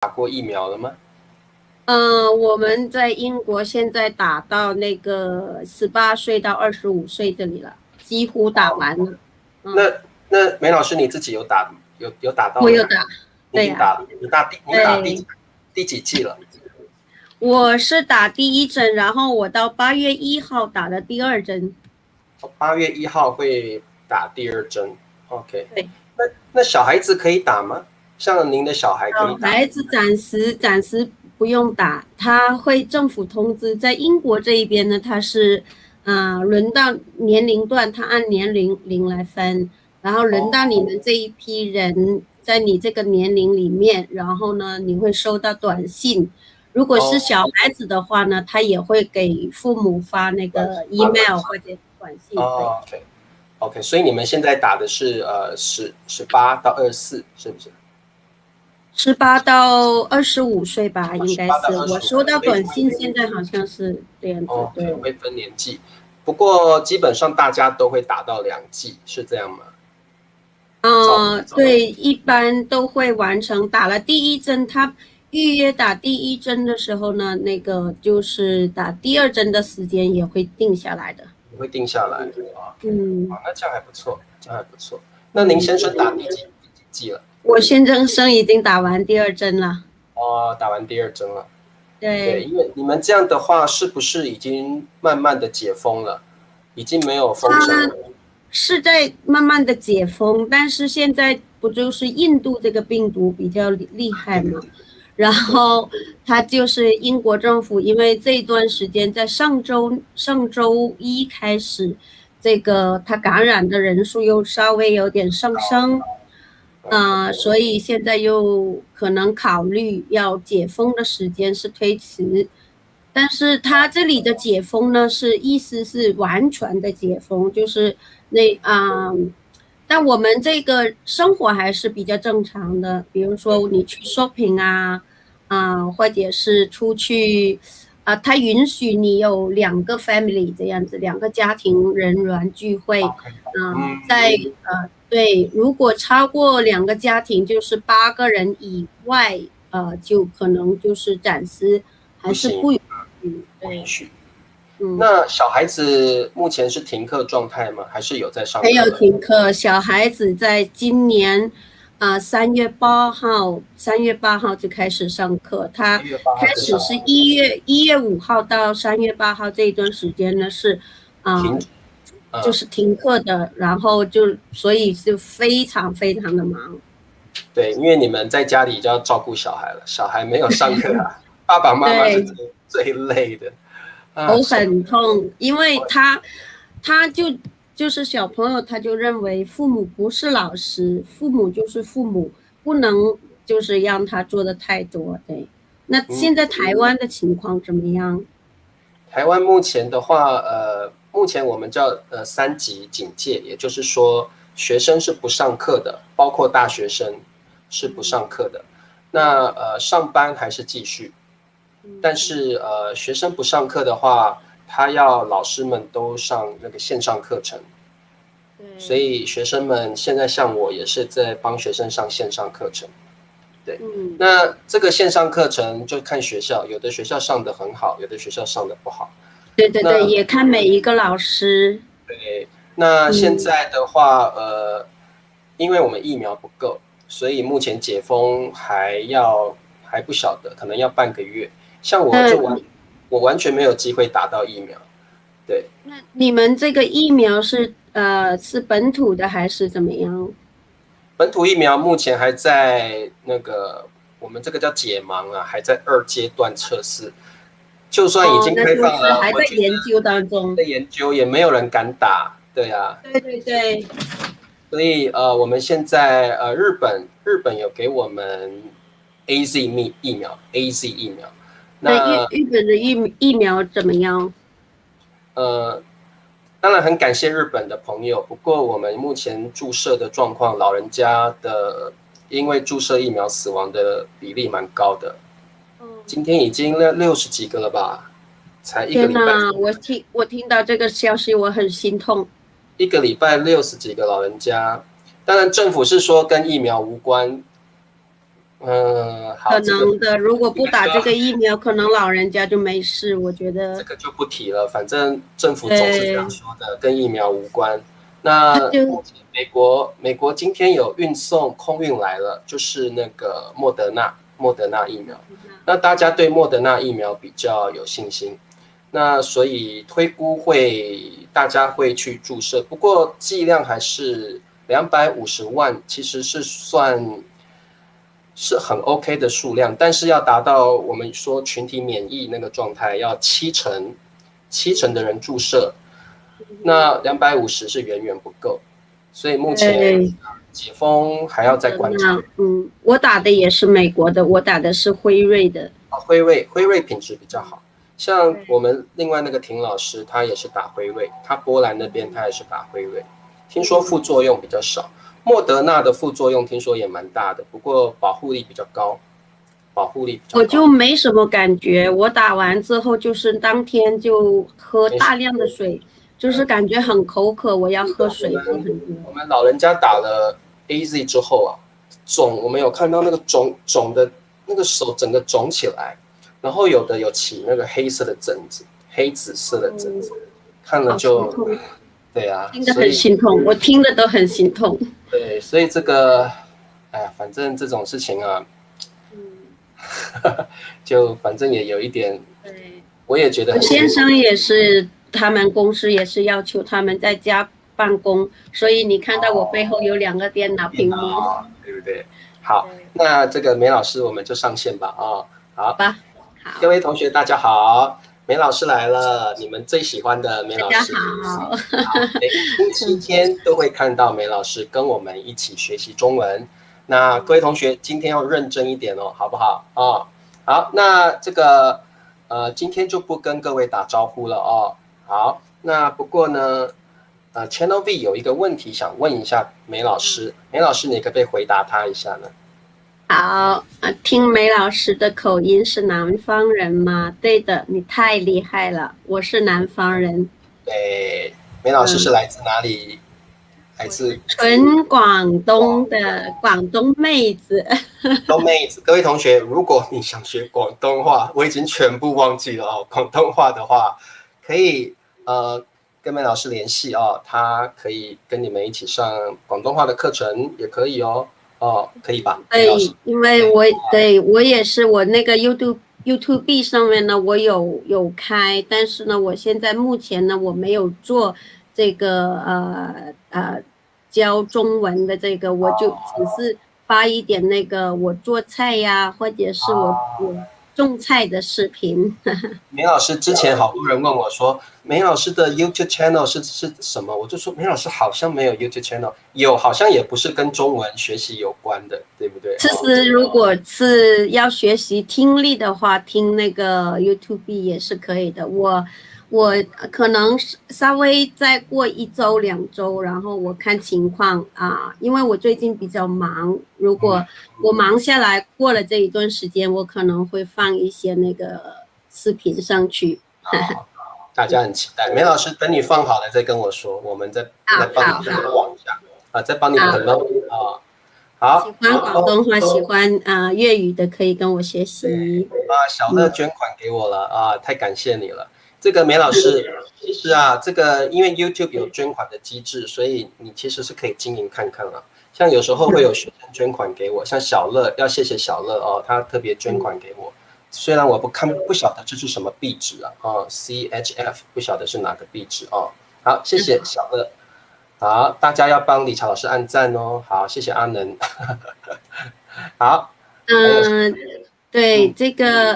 打过疫苗了吗？我们在英国现在打到那个18岁到25岁这里了，几乎打完了。那嗯，梅老师你自己有打到吗？我有打，对呀、你已经打了，你打对，第几剂了？我是打第一针，然后我到8月1号打的第二针。8月1号会打第二针。OK，对，那小孩子可以打吗？像您的小孩可以打？小孩子暂时不用打，他会政府通知，在英国这一边呢，他是，轮到年龄段，他按年龄来分，然后轮到你哦们这一批人，在你这个年龄里面，然后呢，你会收到短信。如果是哦小孩子的话呢，他也会给父母发那个 email 或者短信。对，哦，OK，所以你们现在打的是18到24，是不是？18到25岁吧，应十八到该是。我二十五，收到所以短信，现在好像是这样子。OK 对。会分年纪，不过基本上大家都会打到2剂，是这样吗？对，一般都会完成。打了第一针，他预约打第一针的时候呢，那个就是打第二针的时间也会定下来的。你会定下来？OK，嗯那这样还不错，这样还不错。那您嗯，先生打第几剂了？我先生已经打完第二针了。哦，打完第二针了。对，对，因为你们这样的话，是不是已经慢慢的解封了？已经没有封城他了？是在慢慢的解封，但是现在不就是印度这个病毒比较厉害嘛？然对，后他就是英国政府，因为这一段时间在上周一开始，这个他感染的人数又稍微有点上升，OK，所以现在又可能考虑要解封的时间是推迟，但是他这里的解封呢，意思是完全的解封，就是那但我们这个生活还是比较正常的，比如说你去 shopping 或者是出去，他允许你有2个 family 这样子，2个家庭人员聚会，在嗯，对，如果超过2个家庭，就是8个人以外，就可能就是暂时还不行，是不允许。对，不允许。嗯。那小孩子目前是停课状态吗？还是有在上没有课？停课，小孩子在今年3月8号就开始上课。他3月8号就上开始是1月5号到3月8号这一段时间呢是啊、停，就是停课的，然后所以就非常非常的忙。对，因为你们在家里就要照顾小孩了，小孩没有上课啊，爸爸妈妈是对，最累的啊。头很痛，因为他就是小朋友，他就认为父母不是老师，父母就是父母，不能就是让他做的太多。对，那嗯，现在台湾的情况怎么样？台湾目前的话，目前我们叫3级警戒，也就是说学生是不上课的，包括大学生是不上课的。那上班还是继续，但是学生不上课的话，他要老师们都上那个线上课程，所对，以学生们现在像我也是在帮学生上线上课程。对，嗯，那这个线上课程就看学校，有的学校上的很好，有的学校上的不好。对对对，那也看每一个老师。对，那现嗯，在的话，因为我们疫苗不够，所以目前解封还不晓得，可能要半个月。像那我完全没有机会打到疫苗。对，你们这个疫苗是本土的还是怎么样？本土疫苗目前还在那个我们这个叫解盲啊，还在2阶段测试。就算已哦，经那就开放了，是还在我觉得研究当中。在研究也没有人敢打。对啊，对对对，所以我们现在日本有给我们 AZ 疫苗，那那日本的疫苗怎么样？呃当然很感谢日本的朋友，不过我们目前注射的状况，老人家的因为注射疫苗死亡的比例蛮高的，今天已经60几个了吧，才一个礼拜，天呐，我听到这个消息，我很心痛。60几个老人家，当然政府是说跟疫苗无关，好，可能的，如果不打这个疫苗，可能老人家就没事。我觉得这个就不提了，反正政府总是这样对，说的，跟疫苗无关。那就美国今天有运送空运来了，就是那个莫德纳疫苗。那大家对莫德纳疫苗比较有信心，那所以推估大家会去注射，不过剂量还是250万，其实是很 OK 的数量，但是要达到我们说群体免疫那个状态，要七成的人注射，那250是远远不够，所以目前解封还要再观察。我打的也是美国的，我打的是辉瑞的。辉瑞品质比较好，像我们另外那个婷老师，他也是打辉瑞，他波兰那边他也是打辉瑞，听说副作用比较少。莫德纳的副作用听说也蛮大的，不过保护力比较高。我就没什么感觉，我打完之后就是当天就喝大量的水，就是感觉很口渴，我要喝水喝很多。我们老人家打了 AZ 之后啊，我们有看到那个肿的那个手整个肿起来，然后有的有起那个黑色的疹子，黑紫色的疹子，看了就对啊，听得很心痛，我听的都很心痛。对，所以这个，哎呀，反正这种事情啊，就反正也有一点，我也觉得很。先生也是，他们公司也是要求他们在家办公，所以你看到我背后有2个电脑屏幕，对不对？好，那这个梅老师我们就上线吧啊，好吧，好，各位同学大家好。梅老师来了，你们最喜欢的梅老师。大家好。每个星期天都会看到梅老师跟我们一起学习中文。那各位同学今天要认真一点哦，好不好啊？好，那这个今天就不跟各位打招呼了哦。好，那不过呢，Channel V 有一个问题想问一下梅老师，梅老师你可不可以回答他一下呢？好，听梅老师的口音是南方人吗？对的，你太厉害了，我是南方人。对，梅老师是来自哪里？来自纯广东的广东妹子。东妹子，各位同学，如果你想学广东话，我已经全部忘记了哦。广东话的话，可以跟梅老师联系哦，他可以跟你们一起上广东话的课程，也可以哦。可以吧？对，因为我也是，我那个 YouTube 上面呢，我有开，但是呢，我现在目前呢，我没有做这个教中文的这个，我就只是发一点那个我做菜呀，或者是我种菜的视频。梅老师之前好多人问我说，梅老师的 YouTube channel 是什么？我就说梅老师好像没有 YouTube channel， 有好像也不是跟中文学习有关的，对不对？其实如果是要学习听力的话，听那个 YouTube 也是可以的。我可能稍微再过1周2周，然后我看情况因为我最近比较忙，如果我忙下来过了这一段时间，我可能会放一些那个视频上去。大家很期待，梅老师等你放好了再跟我说，我们再帮你网一下再帮你们好。喜欢广东话、喜欢粤语的可以跟我学习。小乐捐款给我了太感谢你了。这个梅老师，其实这个因为 YouTube 有捐款的机制，所以你其实是可以经营看看了。像有时候会有学生捐款给我，像小乐，要谢谢小乐他特别捐款给我。虽然我不晓得这是什么币值CHF 不晓得是哪个币值好，谢谢小乐。好，大家要帮理查老师按赞哦。好，谢谢阿能。好。对，这个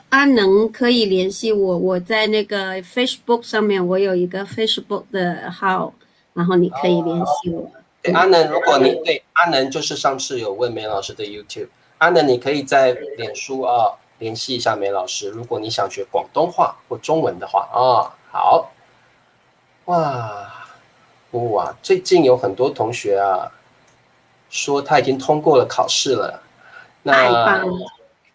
阿能可以联系我，我在那个 Facebook 上面我有一个 Facebook 的号，然后你可以联系我。阿能，如果你对阿能就是上次有问梅老师的 YouTube， 阿能你可以在脸书联系一下梅老师，如果你想学广东话或中文的话好。哇，最近有很多同学说他已经通过了考试了。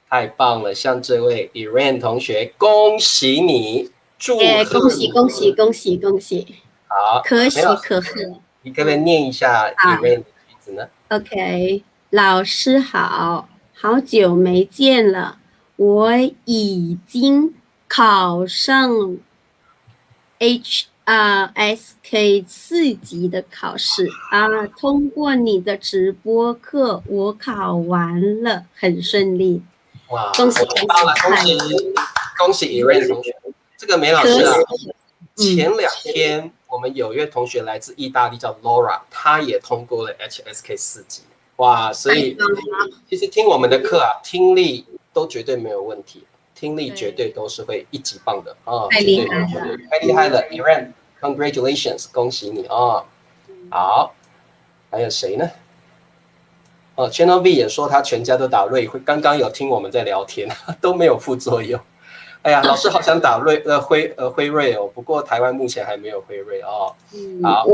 太棒了！像这位 Iran 同学，恭喜你，祝贺你！恭喜！好，可喜可贺。你可不可以念一下 Iran 的句子呢 ？OK，老师好，好久没见了，我已经考上SK 4级的考试啊，通过你的直播课，我考完了，很顺利，哇，恭喜太棒了，恭喜恭喜 Irene 同学。这个梅老师啊，前2天我们有一位同学来自意大利叫 Laura， 她也通过了 HSK 4级。哇，所以其实听我们的课啊，听力都绝对没有问题，听力绝对都是会1级棒的啊，太厉害了，太厉害了 ，Irene，congratulations， 恭喜你啊！好，还有谁呢？Channel V 也说他全家都打瑞辉，刚刚有听我们在聊天，都没有副作用。哎呀，老师好想打辉瑞哦，不过台湾目前还没有辉瑞哦。好，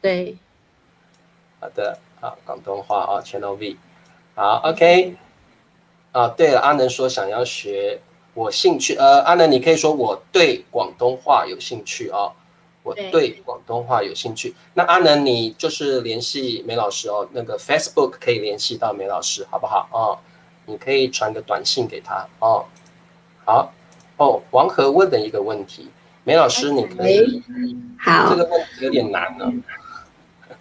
对，好的，好，广东话啊，Channel V， 好 ，OK。对了，阿能说想要学，我兴趣，阿能你可以说我对广东话有兴趣哦。我对广东话有兴趣。那阿能，你就是联系梅老师哦，那个 Facebook 可以联系到梅老师，好不好？哦，你可以传个短信给他哦。好，王和问的一个问题，梅老师你可以，好，这个问题有点难呢。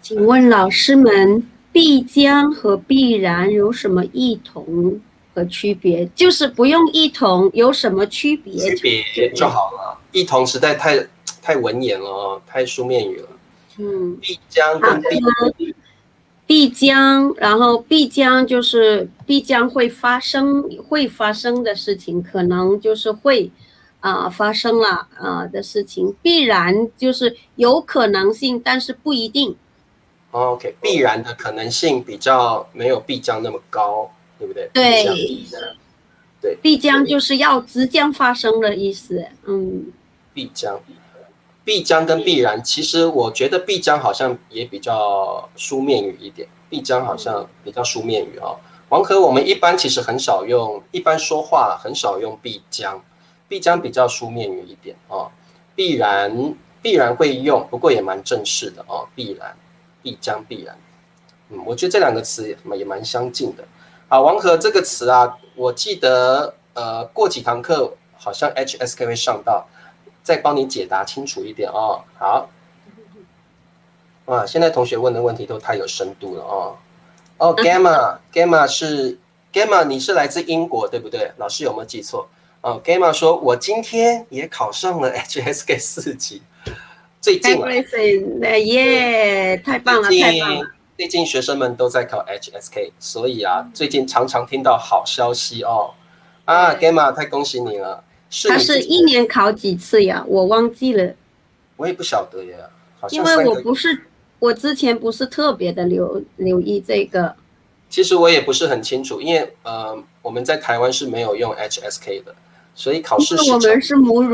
请问老师们，必将和必然有什么异同和区别？就是不用异同，有什么区别？区别就好了。异同实在太文言了哦，太书面语了。必将跟必将，然后必将就是必将会发生的事情，可能就是会发生了的事情。必然就是有可能性，但是不一定。OK， 必然的可能性比较没有必将那么高，对不对？对，对，必将就是要即将发生的意思。必将跟必然，其实我觉得必将好像也比较书面语一点，必将好像比较书面语哦。王和我们一般其实很少用，一般说话很少用必将，必将比较书面语一点哦。必然会用，不过也蛮正式的哦。必然、必将、必然，我觉得这2个词也蛮相近的。好，王和这个词啊，我记得过几堂课好像 HSK 会上到。再帮你解答清楚一点哦。好，哇，现在同学问的问题都太有深度了哦。Gamma 是 Gamma， 你是来自英国对不对？老师有没有记错？Gamma 说，我今天也考上了 HSK 4级，最近耶，太棒了，太棒了！最近学生们都在考 HSK， 所以啊，最近常常听到好消息哦。Gamma 太恭喜你了。他是1年考几次呀？我忘记了。我也不晓得耶，好像因为我之前不是特别的留意这个。其实我也不是很清楚，因为我们在台湾是没有用 HSK 的，所以考试时我们是母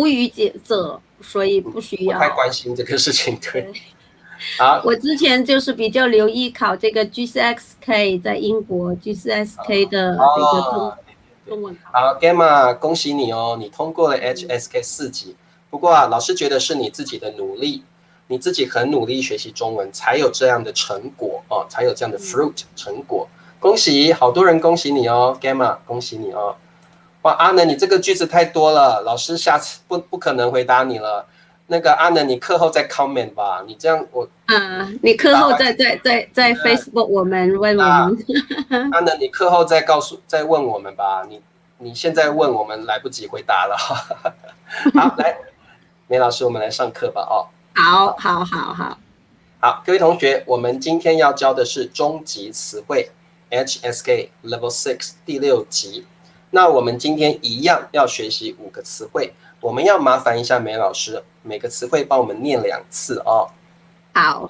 语者，所以不需要。不太关心这个事情，对。好，我之前就是比较留意考这个 GCSK， 在英国 GCSK 的这个中文考。好 ，Gamma， 恭喜你哦，你通过了 HSK 4级。不过老师觉得是你自己的努力，你自己很努力学习中文，才有这样的成果哦，才有这样的 fruit 成果。恭喜，好多人恭喜你哦 ，Gamma， 恭喜你哦。哇，阿能，你这个句子太多了，老师下次不可能回答你了。那个阿能，你课后再 comment 吧，你这样你课后在 Facebook 我们问我们。阿能，你课后再问我们吧，你现在问我们来不及回答了。好，来，梅老师，我们来上课吧哦。好，各位同学，我们今天要教的是中级词汇 HSK Level 6第6级。那我们今天一样要学习5个词汇，我们要麻烦一下梅老师，每个词汇帮我们念2次哦。好，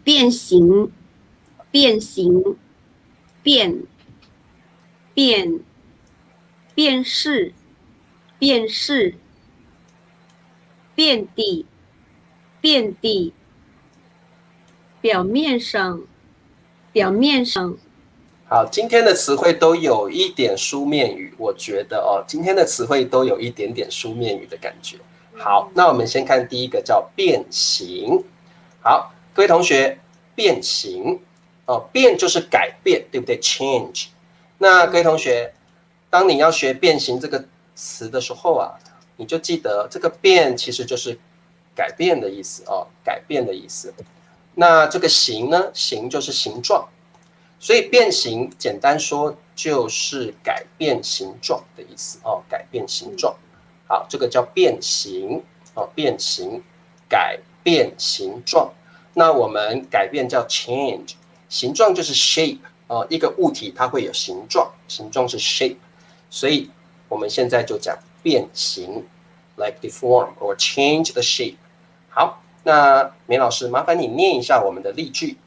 变形，变式，遍地，表面上。好，今天的词汇都有一点书面语，我觉得哦，今天的词汇都有一点点书面语的感觉。好，那我们先看第一个叫变形。好，各位同学，变形变就是改变，对不对 ？change。那各位同学，当你要学变形这个词的时候啊，你就记得这个变其实就是改变的意思哦，改变的意思。那这个形呢，形就是形状，所以变形简单说就是改变形状的意思哦，改变形状。好，这个叫变形哦，变形，改变形状。那我们改变叫 change， 形状就是 shape 哦，一个物体它会有形状，形状是 shape， 所以我们现在就讲变形 ，like deform or change the shape。好，那梅老师麻烦你念一下我们的例句。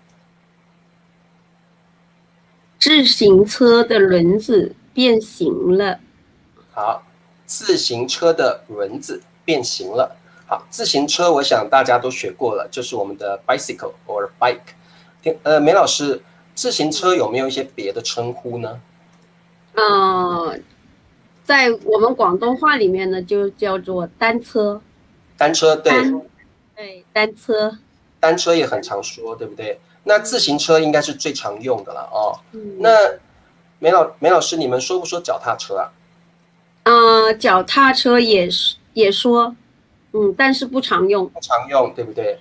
自行车的轮子变形了。好，自行车的轮子变形了。好，自行车我想大家都学过了，就是我们的 bicycle or bike。梅老师，自行车有没有一些别的称呼呢？在我们广东话里面呢，就叫做单车。单车，对，对，单车。单车也很常说，对不对？那自行车应该是最常用的了哦。那梅老师，你们说不说脚踏车啊？脚踏车也说，但是不常用。不常用，对不对？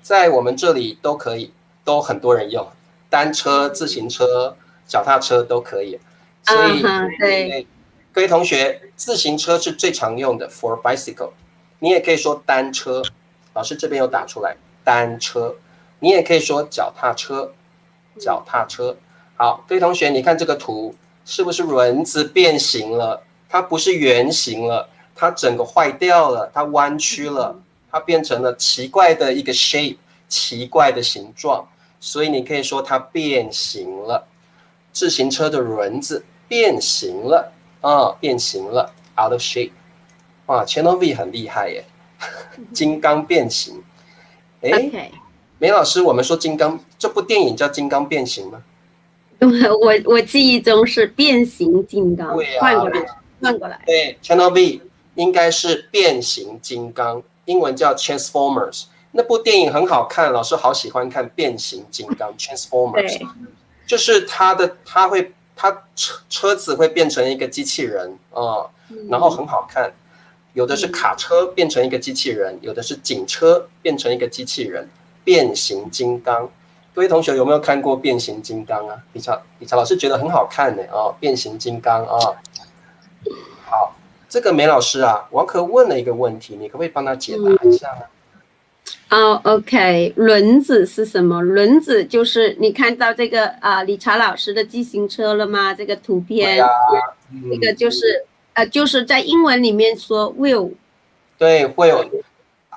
在我们这里都可以，都很多人用，单车、自行车、脚踏车都可以。所以，对，各位同学，自行车是最常用的 for bicycle， 你也可以说单车，老师这边有打出来单车，你也可以说脚踏车，脚踏车。好，各位同学，你看这个图是不是轮子变形了？它不是圆形了，它整个坏掉了，它弯曲了，它变成了奇怪的一个 shape， 奇怪的形状，所以你可以说它变形了。自行车的轮子变形了变形了 ，out of shape。哇 ，Channel V 很厉害耶，金刚变形。梅老师，我们说金刚这部电影叫《金刚变形》吗？我记忆中是变形金刚，换过来。对 ，Channel V 应该是变形金刚，英文叫 Transformers。那部电影很好看，老师好喜欢看变形金刚 Transformers， 就是它车子会变成一个机器人然后很好看。有的是卡车变成一个机器人，有的是警车变成一个机器人，变形金刚。各位同学有没有看过变形金刚啊？理查老师觉得很好看呢变形金刚好，这个梅老师啊，王可问了一个问题，你可不可以帮他解答一下呢？OK， 轮子是什么？轮子就是你看到这个理查老师的自行车了吗？这个图片，这个就是在英文里面说 wheel。对，会有。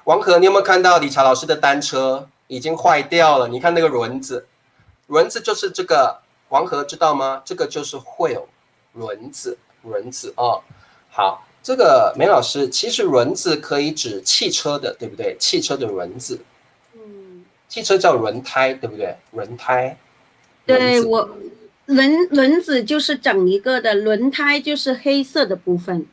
王可，你有没有看到理查老师的单车已经坏掉了？你看那个轮子，轮子就是这个，王可知道吗？这个就是 wheel， 轮子好，这个梅老师，其实轮子可以指汽车的，对不对？汽车的轮子，汽车叫轮胎，对不对？轮胎，对，轮子就是整一个的，轮胎就是黑色的部分。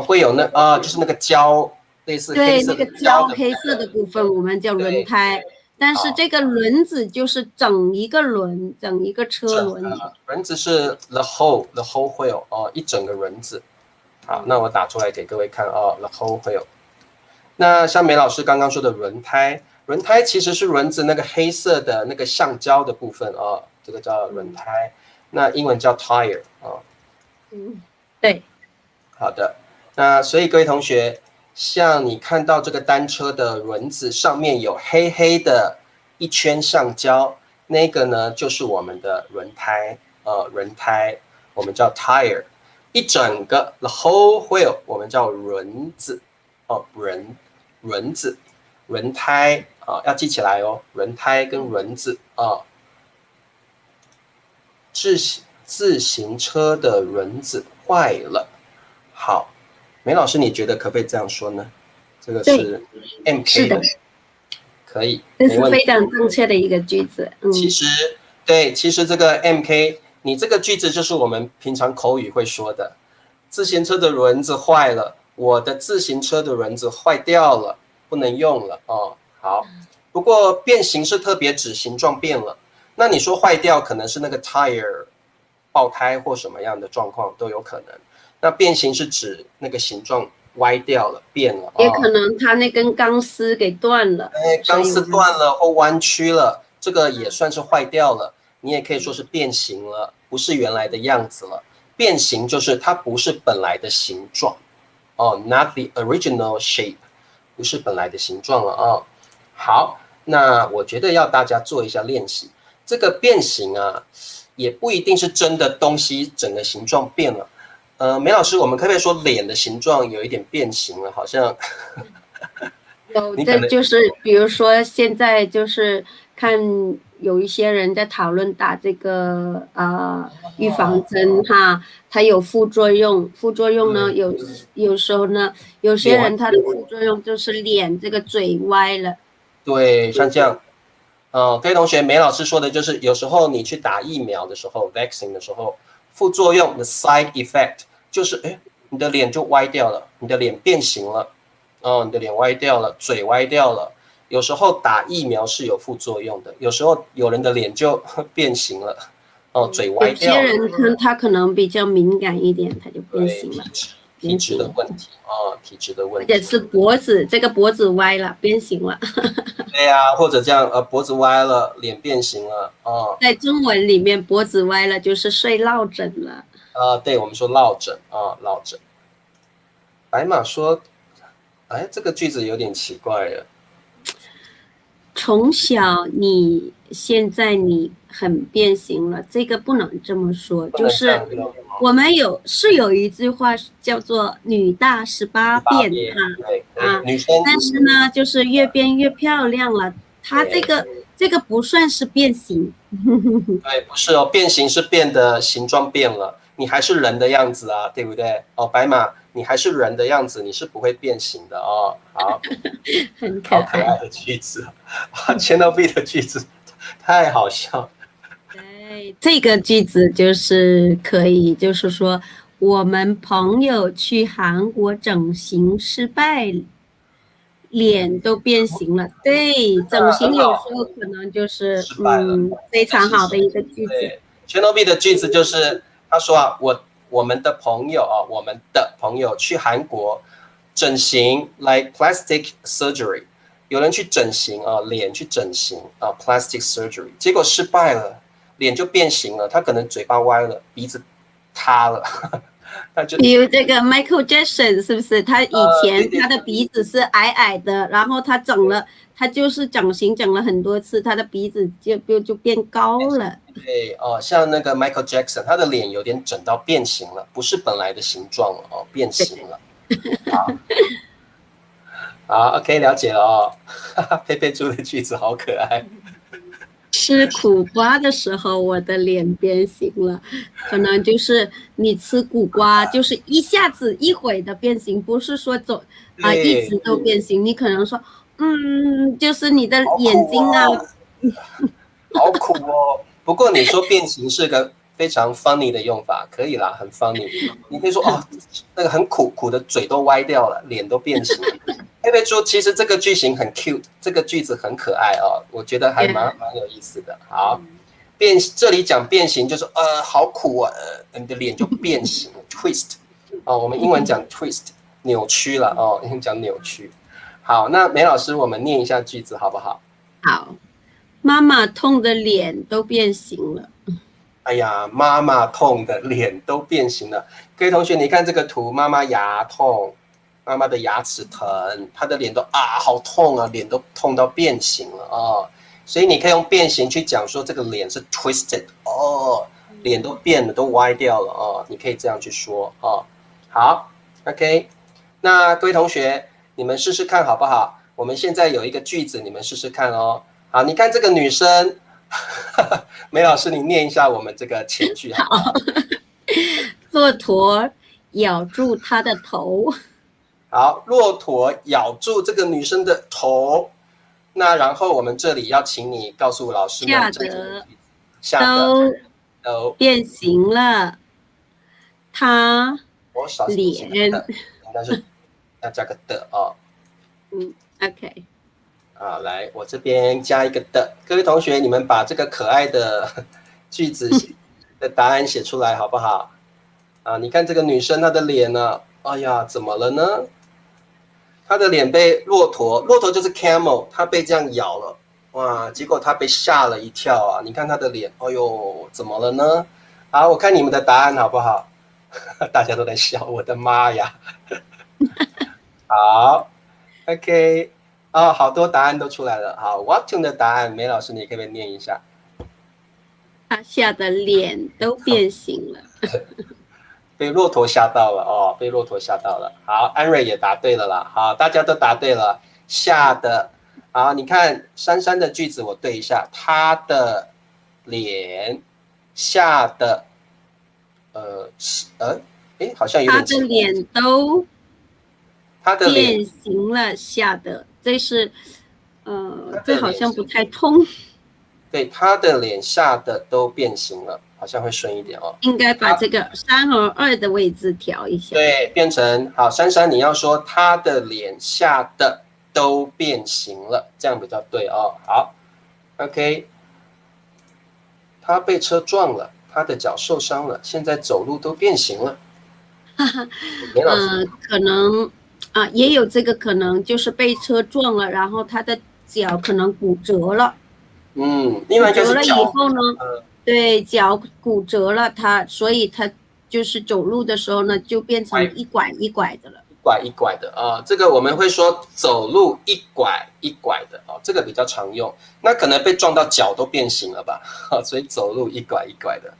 会有就是那个胶，类似黑色的对，那个胶黑色的部分我们叫轮胎，但是这个轮子就是整一个轮，整一个车轮。轮子是 the whole wheel 一整个轮子。好，那我打出来给各位看the whole wheel。那像梅老师刚刚说的轮胎其实是轮子那个黑色的那个橡胶的部分这个叫轮胎。那英文叫 tire 对。好的，那所以各位同学，像你看到这个单车的轮子上面有黑黑的一圈橡胶，那个呢就是我们的轮胎我们叫 tire。一整个 the whole wheel 我们叫轮子轮胎要记起来轮胎跟轮子自行车的轮子坏了。好，梅老师，你觉得可不可以这样说呢？这个是 MK 是的，可以，这是非常正确的一个句子。其实这个 MK， 你这个句子就是我们平常口语会说的，自行车的轮子坏了，我的自行车的轮子坏掉了，不能用了好，不过变形是特别指形状变了，那你说坏掉，可能是那个 tire 爆胎或什么样的状况都有可能。那变形是指那个形状歪掉了、变了，也可能它那根钢丝给断了，钢丝断了或弯曲了，这个也算是坏掉了。你也可以说是变形了，不是原来的样子了。变形就是它不是本来的形状，not the original shape， 不是本来的形状了好，那我觉得要大家做一下练习。这个变形啊，也不一定是真的东西整个形状变了。梅老师，我们可不可以说脸的形状有一点变形了？好像有，这就是比如说现在就是看有一些人在讨论打这个预防针哈，它有副作用，副作用呢有时候呢，有些人他的副作用就是脸这个嘴歪了。对，像这样。各位同学，梅老师说的就是有时候你去打疫苗的时候 ，vaccine 的时候，副作用的 side effect 就是你的脸就歪掉了，你的脸变形了，你的脸歪掉了，嘴歪掉了。有时候打疫苗是有副作用的，有时候有人的脸就变形了，嘴歪掉了。有些人他可能比较敏感一点，他就变形了。体质的问题体质的问题，或者是脖子歪了，变形了。对呀，或者这样脖子歪了，脸变形了在中文里面，脖子歪了就是睡落枕了。对，我们说落枕落枕。白马说，这个句子有点奇怪了。从小现在你很变形了，这个不能这么说，就是我们有一句话叫做女大18变女生，但是呢，就是越变越漂亮了。它这个不算是变形。对，不是变形是变的形状变了，你还是人的样子啊，对不对？白马，你还是人的样子，你是不会变形的好，很可爱的句子，Channel V 的句子太好笑了。对，这个句子就是可以，就是说我们朋友去韩国整形失败，脸都变形了。对，整形有时候可能就是非常好的一个句子。Channel V 的句子就是他说我们的朋友去韩国整形 like plastic surgery， 有人去整形脸去整形plastic surgery， 结果失败了，脸就变形了，他可能嘴巴歪了，鼻子塌了。比如这个 Michael Jackson 是不是？他以前他的鼻子是矮矮的，然后他就是整形整了很多次，他的鼻子就变高了。对像那个 Michael Jackson， 他的脸有点整到变形了，不是本来的形状了变形了。好 ，OK， 了解了佩佩猪的句子好可爱。吃苦瓜的时候，我的脸变形了，可能就是你吃苦瓜，就是一下子一会的变形，不是说一直都变形。你可能说，就是你的眼睛好苦不过你说变形是个非常 funny 的用法，可以啦，很 funny。你可以说那个很苦的嘴都歪掉了，脸都变形了。佩佩猪，其实这个句型很 cute， 这个句子很可爱我觉得还蛮有意思的。好，这里讲变形就是好苦你的脸就变形了，twist 我们英文讲 twist 扭曲了英文讲扭曲。好，那梅老师，我们念一下句子好不好？好，妈妈痛的脸都变形了。哎呀，妈妈痛的脸都变形了。各位同学，你看这个图，妈妈牙痛。妈妈的牙齿疼，她的脸都好痛啊，脸都痛到变形了所以你可以用变形去讲说这个脸是 twisted 脸都变了，都歪掉了你可以这样去说好 ，OK， 那各位同学，你们试试看好不好？我们现在有一个句子，你们试试看好，你看这个女生，梅老师，你念一下我们这个前句好不好？骆驼咬住她的头。好，骆驼咬住这个女生的头，那然后我们这里要请你告诉老师们吓得都变形了，她脸应该是要加个的OK，好，来，我这边加一个的，各位同学，你们把这个可爱的句子的答案写出来好不好？啊，你看这个女生她的脸呢，哎呀，怎么了呢？她的脸被骆驼就是 camel， 她被这样咬了，哇，结果她被吓了一跳啊！你看她的脸，哎呦，怎么了呢？好，我看你们的答案好不好？大家都在笑，我的妈呀！好 ，OK， 哦，好多答案都出来了。好 ，Whatun 的答案，梅老师你可不可以念一下？他吓得脸都变形了。被骆驼吓到了哦，被骆驼吓到了。好，安瑞也答对了啦。好，大家都答对了。吓的，好，你看珊珊的句子我对一下，她的脸吓的，好像有他点的脸都她的脸变形了，吓得这是这好像不是太通，对，她的脸吓得都变形了，好像会顺一点哦。应该把这个3和2的位置调一下。对，变成好，珊珊你要说她的脸吓得都变形了，这样比较对哦。好 ，OK， 她被车撞了，她的脚受伤了，现在走路都变形了。梅老师，可能也有这个可能，就是被车撞了，然后他的脚可能骨折了。另外就是骨折了以脚，后呢，对，脚骨折了，所以他就是走路的时候呢，就变成一拐一拐的了。一拐一拐的啊，这个我们会说走路一拐一拐的哦，这个比较常用。那可能被撞到脚都变形了吧？所以走路一拐一拐的。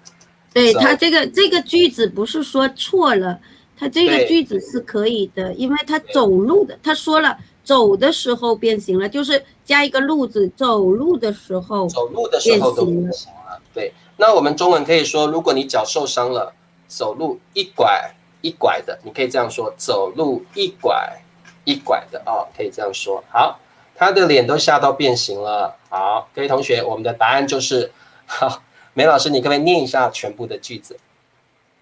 对，他这个句子不是说错了，他这个句子是可以的，因为他走路的，他说了走的时候变形了，就是加一个路字，走路的时候都变形了。对，那我们中文可以说，如果你脚受伤了，走路一拐一拐的，你可以这样说，走路一拐一拐的哦，可以这样说。好，他的脸都吓到变形了。好，各位同学，我们的答案就是好。梅老师，你可不可以念一下全部的句子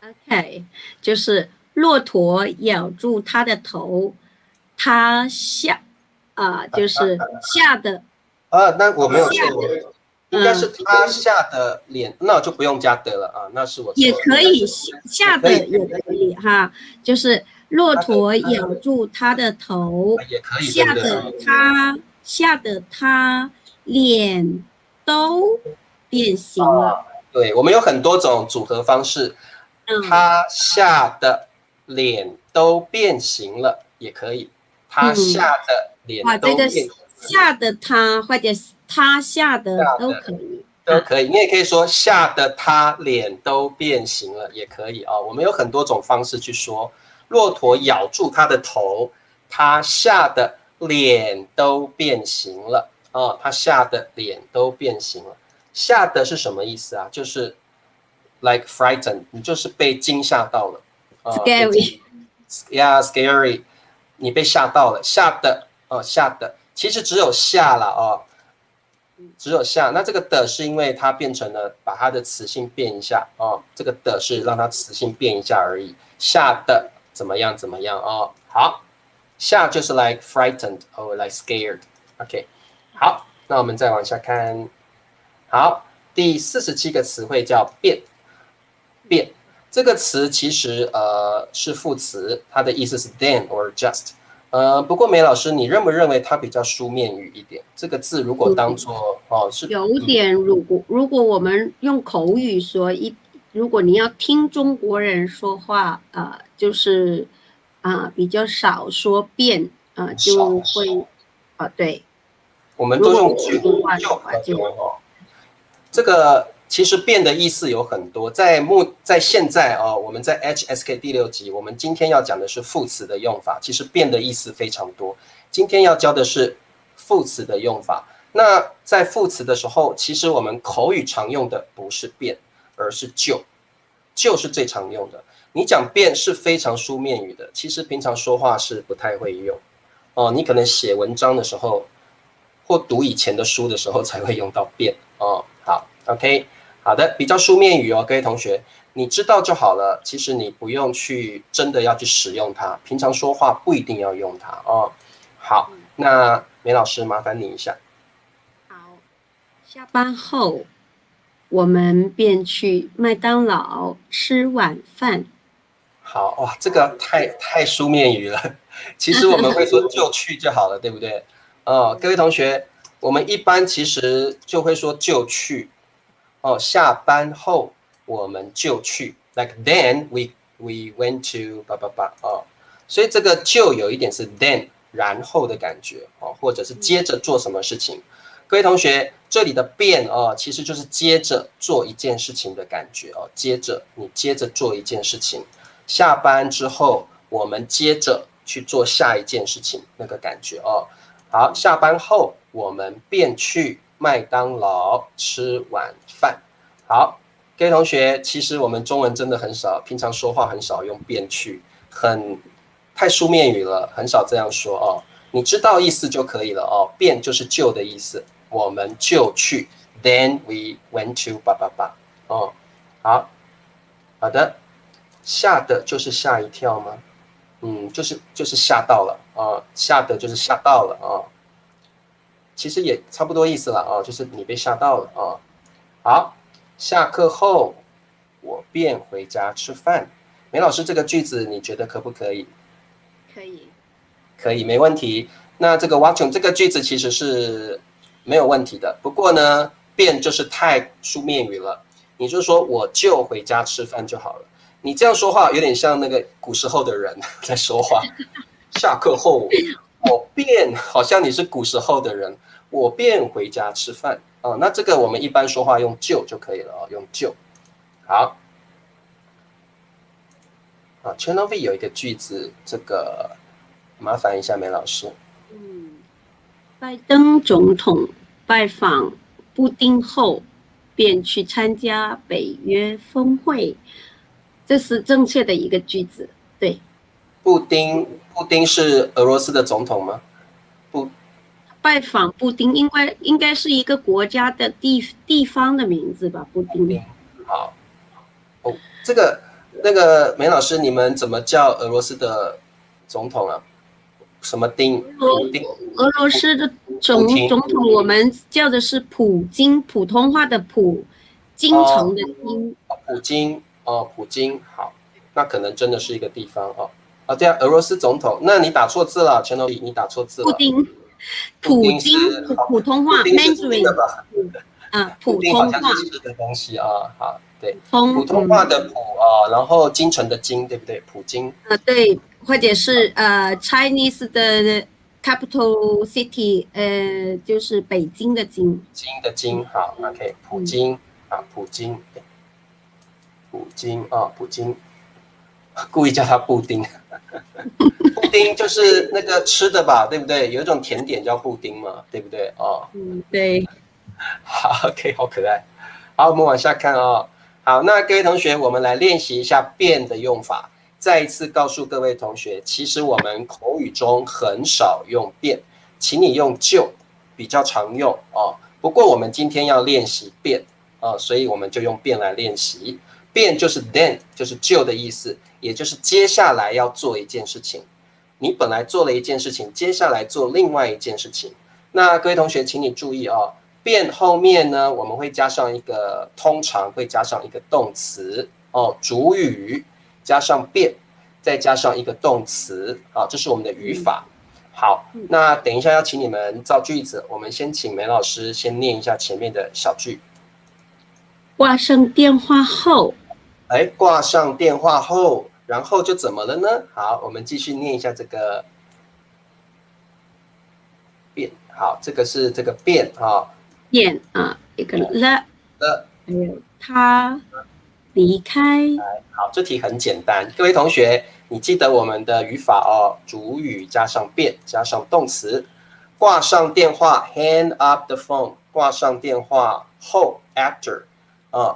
？OK， 就是骆驼咬住他的头，他就是吓得那我没有错，应该是他吓的脸，那我就不用加的了啊，那是我也可以吓得也可以哈，就是骆驼咬住他的头，也可以吓得他脸都变形了。对，我们有很多种组合方式，他吓得脸都变形了，也可以。他吓得脸都变形了。吓得他或者他吓得都可以，都可以。你也可以说吓得他脸都变形了，也可以哦。我们有很多种方式去说。骆驼咬住他的头，他吓得脸都变形了哦，他吓得脸都变形了。吓得是什么意思啊？就是 like frightened， 你就是被惊吓到了。scary， scary， 你被吓到了，吓得吓得，其实只有吓了哦，只有吓。那这个的是因为它变成了把它的词性变一下哦，这个的是让它词性变一下而已。吓得怎么样怎么样哦？好，吓就是 like frightened or like scared。OK， 好，那我们再往下看。好，第47个词汇叫变。变这个词其实是副词，它的意思是 then or just。不过梅老师，你认不认为它比较书面语一点？这个字如果当做是有点，如果我们用口语说如果你要听中国人说话，就是比较少说变，就会对，我们都用就这个其实变的意思有很多，在现在我们在 HSK 第6集，我们今天要讲的是副词的用法。其实变的意思非常多，今天要教的是副词的用法。那在副词的时候，其实我们口语常用的不是变，而是就是最常用的。你讲变是非常书面语的，其实平常说话是不太会用你可能写文章的时候，或读以前的书的时候才会用到变好 ，OK。好的，比较书面语各位同学，你知道就好了。其实你不用去真的要去使用它，平常说话不一定要用它好，那梅老师麻烦你一下。好，下班后我们便去麦当劳吃晚饭。好哇，这个太书面语了。其实我们会说就去就好了，对不对？各位同学，我们一般其实就会说就去。下班后我们就去 ，like then we went to 叭叭叭所以这个就有一点是 then 然后的感觉或者是接着做什么事情。各位同学，这里的便其实就是接着做一件事情的感觉接着你接着做一件事情。下班之后，我们接着去做下一件事情，那个感觉好，下班后我们便去麦当劳吃晚饭。好，各位同学，其实我们中文真的很少，平常说话很少用便去，太书面语了，很少这样说你知道意思就可以了便就是就的意思，我们就去 ，then we went to 叭叭叭好的。吓的就是吓一跳吗？就是吓到了吓的就是吓到了其实也差不多意思了就是你被吓到了好，下课后我便回家吃饭。梅老师，这个句子你觉得可不可以？可以，可以，没问题。那这个王琼这个句子其实是没有问题的，不过呢，便就是太书面语了，你就说我就回家吃饭就好了。你这样说话有点像那个古时候的人在说话。下课后，我便好像你是古时候的人，我便回家吃饭那这个我们一般说话用就可以了用就。好Channel V 有一个句子，这个麻烦一下梅老师。拜登总统拜访布丁后，便去参加北约峰会。这是正确的一个句子，对。布丁是俄罗斯的总统吗？拜访布丁应该是一个国家的地方的名字吧？布丁。好，这个那个梅老师，你们怎么叫俄罗斯的总统啊？什么丁？俄罗斯的总统我们叫的是普京，普通话的普，京城的京。普京好，那可能真的是一个地方对啊，俄罗斯总统，那你打错字了，陈楼你打错字了。布丁，普京，普通话 Mandarin 普通话。好像是吃的东西好，对，普通话的普然后京城的京，对不对？普京。对，或者是Chinese 的 capital city，就是北京的京。京的京，好 ，OK， 普京普京。普京，故意叫它布丁。布丁就是那个吃的吧，对不对？有一种甜点叫布丁嘛，对不对对。好 ，OK， 好可爱。好，我们往下看好，那各位同学，我们来练习一下便的用法。再一次告诉各位同学，其实我们口语中很少用便，请你用就，比较常用不过我们今天要练习便所以我们就用便来练习。便就是 then， 就是就的意思，也就是接下来要做一件事情。你本来做了一件事情，接下来做另外一件事情。那各位同学，请你注意便后面呢，我们会加上一个，通常会加上一个动词主语加上便，再加上一个动词这是我们的语法。好，那等一下要请你们造句子，我们先请梅老师先念一下前面的小句。挂上电话后，挂上电话后，然后就怎么了呢？好，我们继续念一下这个便。好，这个是这个便便一个了，还有他离开。好，这题很简单，各位同学，你记得我们的语法主语加上便加上动词，挂上电话 hang up the phone， 挂上电话后 after。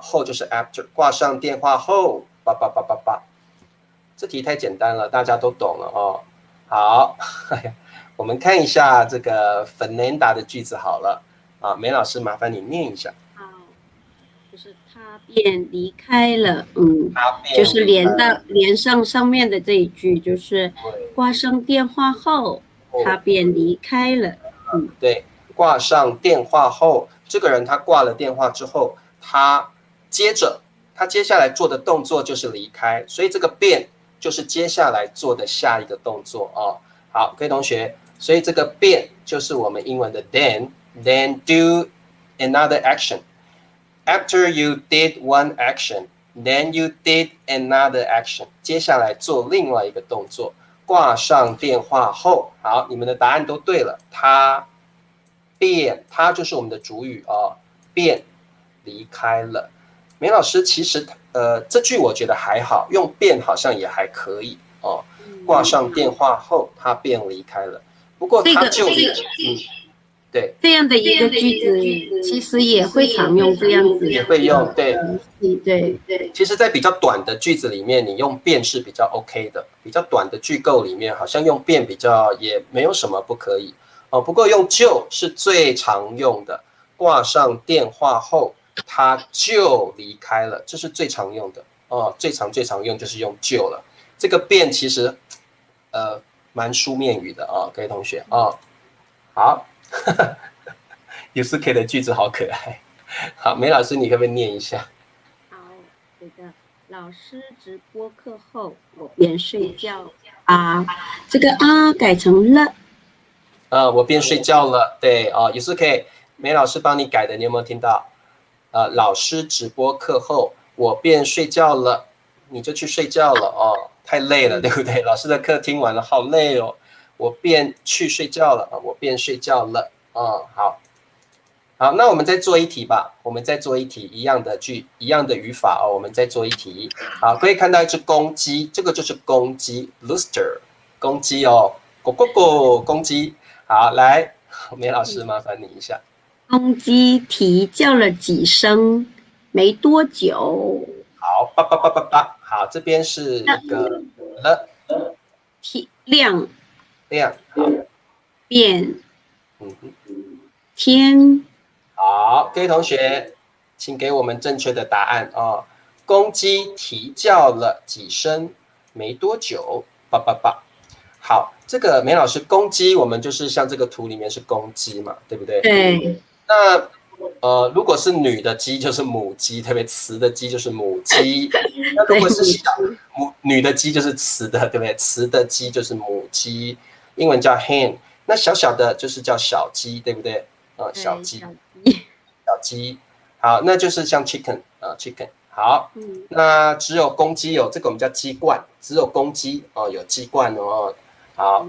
后就是 after， 挂上电话后，这题太简单了，大家都懂了好，我们看一下这个 Fernanda 的句子好了梅老师麻烦你念一下。好，就是他便离开了，就是连上面的这一句，就是挂上电话后，他便离开了。对，挂上电话后，这个人他挂了电话之后，他接下来做的动作就是离开，所以这个便就是接下来做的下一个动作哦。好，各位同学，所以这个便就是我们英文的 then do another action. After you did one action, then you did another action. 接下来做另外一个动作。挂上电话后，好，你们的答案都对了。他就是我们的主语哦，便离开了。梅老师，其实这句我觉得还好，用便好像也还可以哦。挂上电话后，他便离开了。不过他就对，这样的一个句子其实也会常用这样子，也会用，对。对。其实，在比较短的句子里面，你用便是比较 OK 的。比较短的句构里面，好像用便比较也没有什么不可以哦。不过用就是最常用的，挂上电话后他就离开了，这是最常用的哦。最常用就是用就了。这个便其实蛮书面语的哦，各位同学哦。好。Yusuke 的句子好可爱。好，梅老师，你可不可以念一下？好，这个老师直播课后，我便睡觉啊。这个啊改成了。我便睡觉了。对哦，Yusuke，梅老师帮你改的，你有没有听到？老师直播课后，我便睡觉了，你就去睡觉了哦，太累了，对不对？老师的课听完了，好累哦。我便去睡觉了，我便睡觉了。好，那我们再做一题吧。我们再做一题一样的语法哦。我们再做一题。好，可以看到一只公鸡，这个就是公鸡 ，rooster， 公鸡哦，咕咕咕，公鸡。好，来，梅老师麻烦你一下。公鸡啼叫了几声，没多久。好，叭叭叭叭叭。好，这边是一个了。亮。好。变。天。好，各位同学，请给我们正确的答案哦。公鸡啼叫了几声，没多久，叭叭叭。好，这个梅老师，公鸡我们就是像这个图里面是公鸡嘛，对不对？对。那如果是女的鸡就是母鸡，特别雌的鸡就是母鸡。那如果是女的鸡就是雌的，对不对？雌的鸡就是母鸡，英文叫 hen。那小小的就是叫小鸡，对不对？小鸡。好，那就是像 chicken chicken。好，那只有公鸡有这个我们叫鸡冠，只有公鸡有鸡冠哦。好，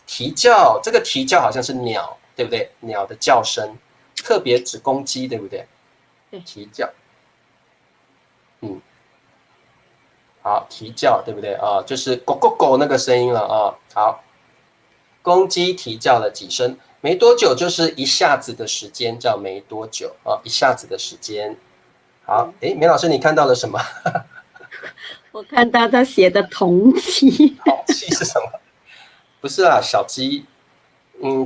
啼叫，这个啼叫好像是鸟，对不对？鸟的叫声，特别指公鸡，对不对？对，啼叫。好，啼叫，对不对啊？就是狗狗狗那个声音了啊。好，公鸡啼叫了几声，没多久就是一下子的时间，叫没多久啊，一下子的时间。好，梅老师，你看到了什么？我看到他写的同鸡。同鸡是什么？不是啊，小鸡。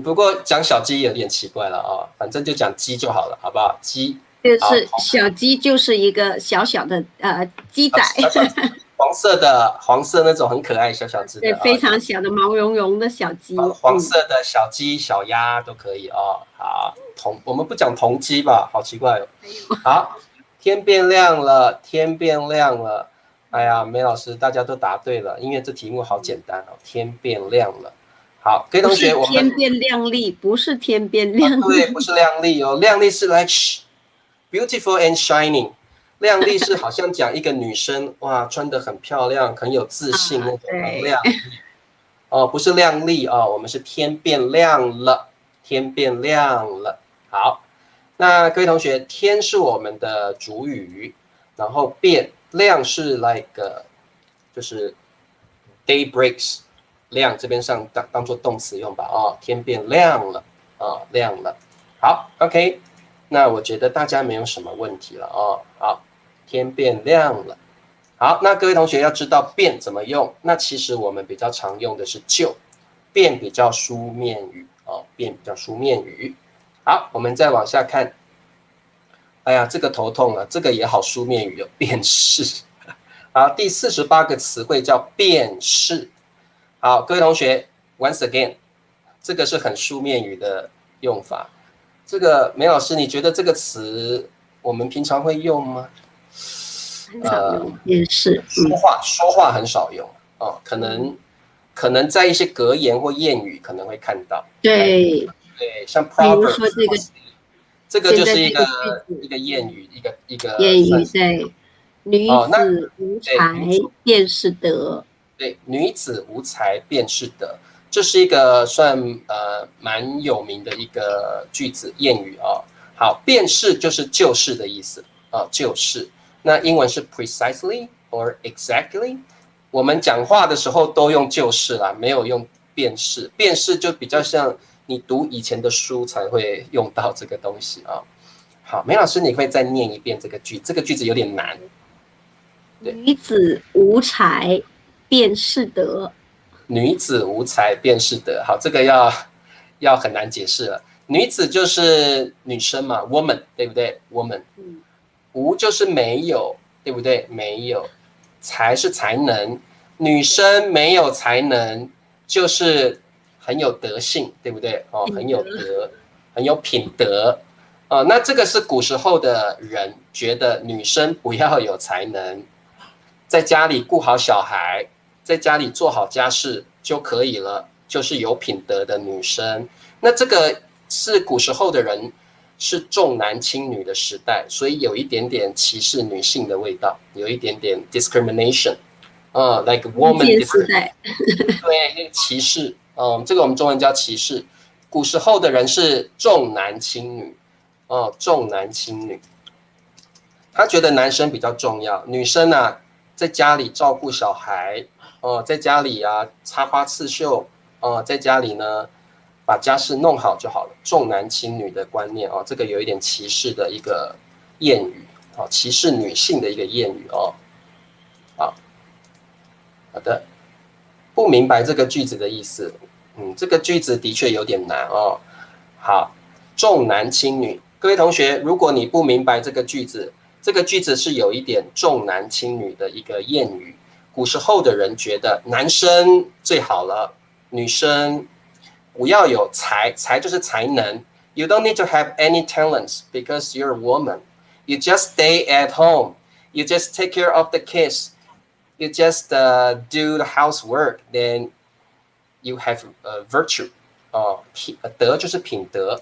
不过讲小鸡有点奇怪了啊，反正就讲鸡就好了，好不好？鸡。就是小鸡，就是一个小小的鸡仔。黄色那种很可爱小只的，对，非常小的毛茸茸的小鸡，黄色的小鸡、小鸭都可以哦。好，我们不讲同鸡吧，好奇怪哦。好，天变亮了，天变亮了。哎呀，梅老师，大家都答对了，因为这题目好简单哦。天变亮了。好，各位同学，我们天变亮丽，不是天变亮丽，对，不是亮丽哦，亮丽是 like beautiful and shining。亮丽是好像讲一个女生哇，穿得很漂亮，很有自信那种亮丽哦，不是亮丽哦，我们是天变亮了，天变亮了。好，那各位同学，天是我们的主语，然后变亮是 like 就是 day breaks， 亮这边上当做动词用吧哦，天变亮了亮了。好 ，OK， 那我觉得大家没有什么问题了哦，好。天变亮了。好，那各位同学要知道变怎么用，那其实我们比较常用的是就，变比较书面语哦，变比较书面语。好，我们再往下看。哎呀，这个头痛了，这个也好书面语哦，辨识。好，第48个词汇叫辨识。好，各位同学 ，once again，这个是很书面语的用法。这个梅老师，你觉得这个词我们平常会用吗？很少用，也是。说话很少用哦，可能在一些格言或谚语可能会看到。对，对，像 比如 proverb 说这个就是一个谚语，一个语，对，女哦，那子无才便是德。对，女子无才便是德，这是一个算蛮有名的一个句子谚语哦。好，便是就是的意思啊，就是。那英文是 precisely or exactly。我们讲话的时候都用就是啦，没有用便是。便是就比较像你读以前的书才会用到这个东西啊。好，梅老师，你可以再念一遍这个句，这个句子有点难。女子无才便是德。女子无才便是德。好，这个要很难解释了。女子就是女生嘛 ，woman， 对不对 ？woman，无就是没有，对不对？没有，才是才能。女生没有才能，就是很有德性，对不对？哦，很有德，很有品德。那这个是古时候的人觉得女生不要有才能，在家里顾好小孩，在家里做好家事就可以了，就是有品德的女生。那这个是古时候的人是重男轻女的时代，所以有一点点歧视女性的味道，有一点点 discrimination， like woman discrimination， 对，歧视，这个我们中文叫歧视。古时候的人是重男轻女，重男轻女，他觉得男生比较重要，女生啊，在家里照顾小孩，在家里啊插花刺绣，在家里呢把家事弄好就好了，重男轻女的观念哦，这个有一点歧视的一个谚语，歧视女性的一个谚语哦。好的，不明白这个句子的意思，这个句子的确有点难哦。好，重男轻女，各位同学，如果你不明白这个句子，这个句子是有一点重男轻女的一个谚语。古时候的人觉得男生最好了，女生不要有才，才就是才能。You don't need to have any talents because you're a woman. You just stay at home. You just take care of the kids. You just do the housework. Then you have a virtue. 德就是品德，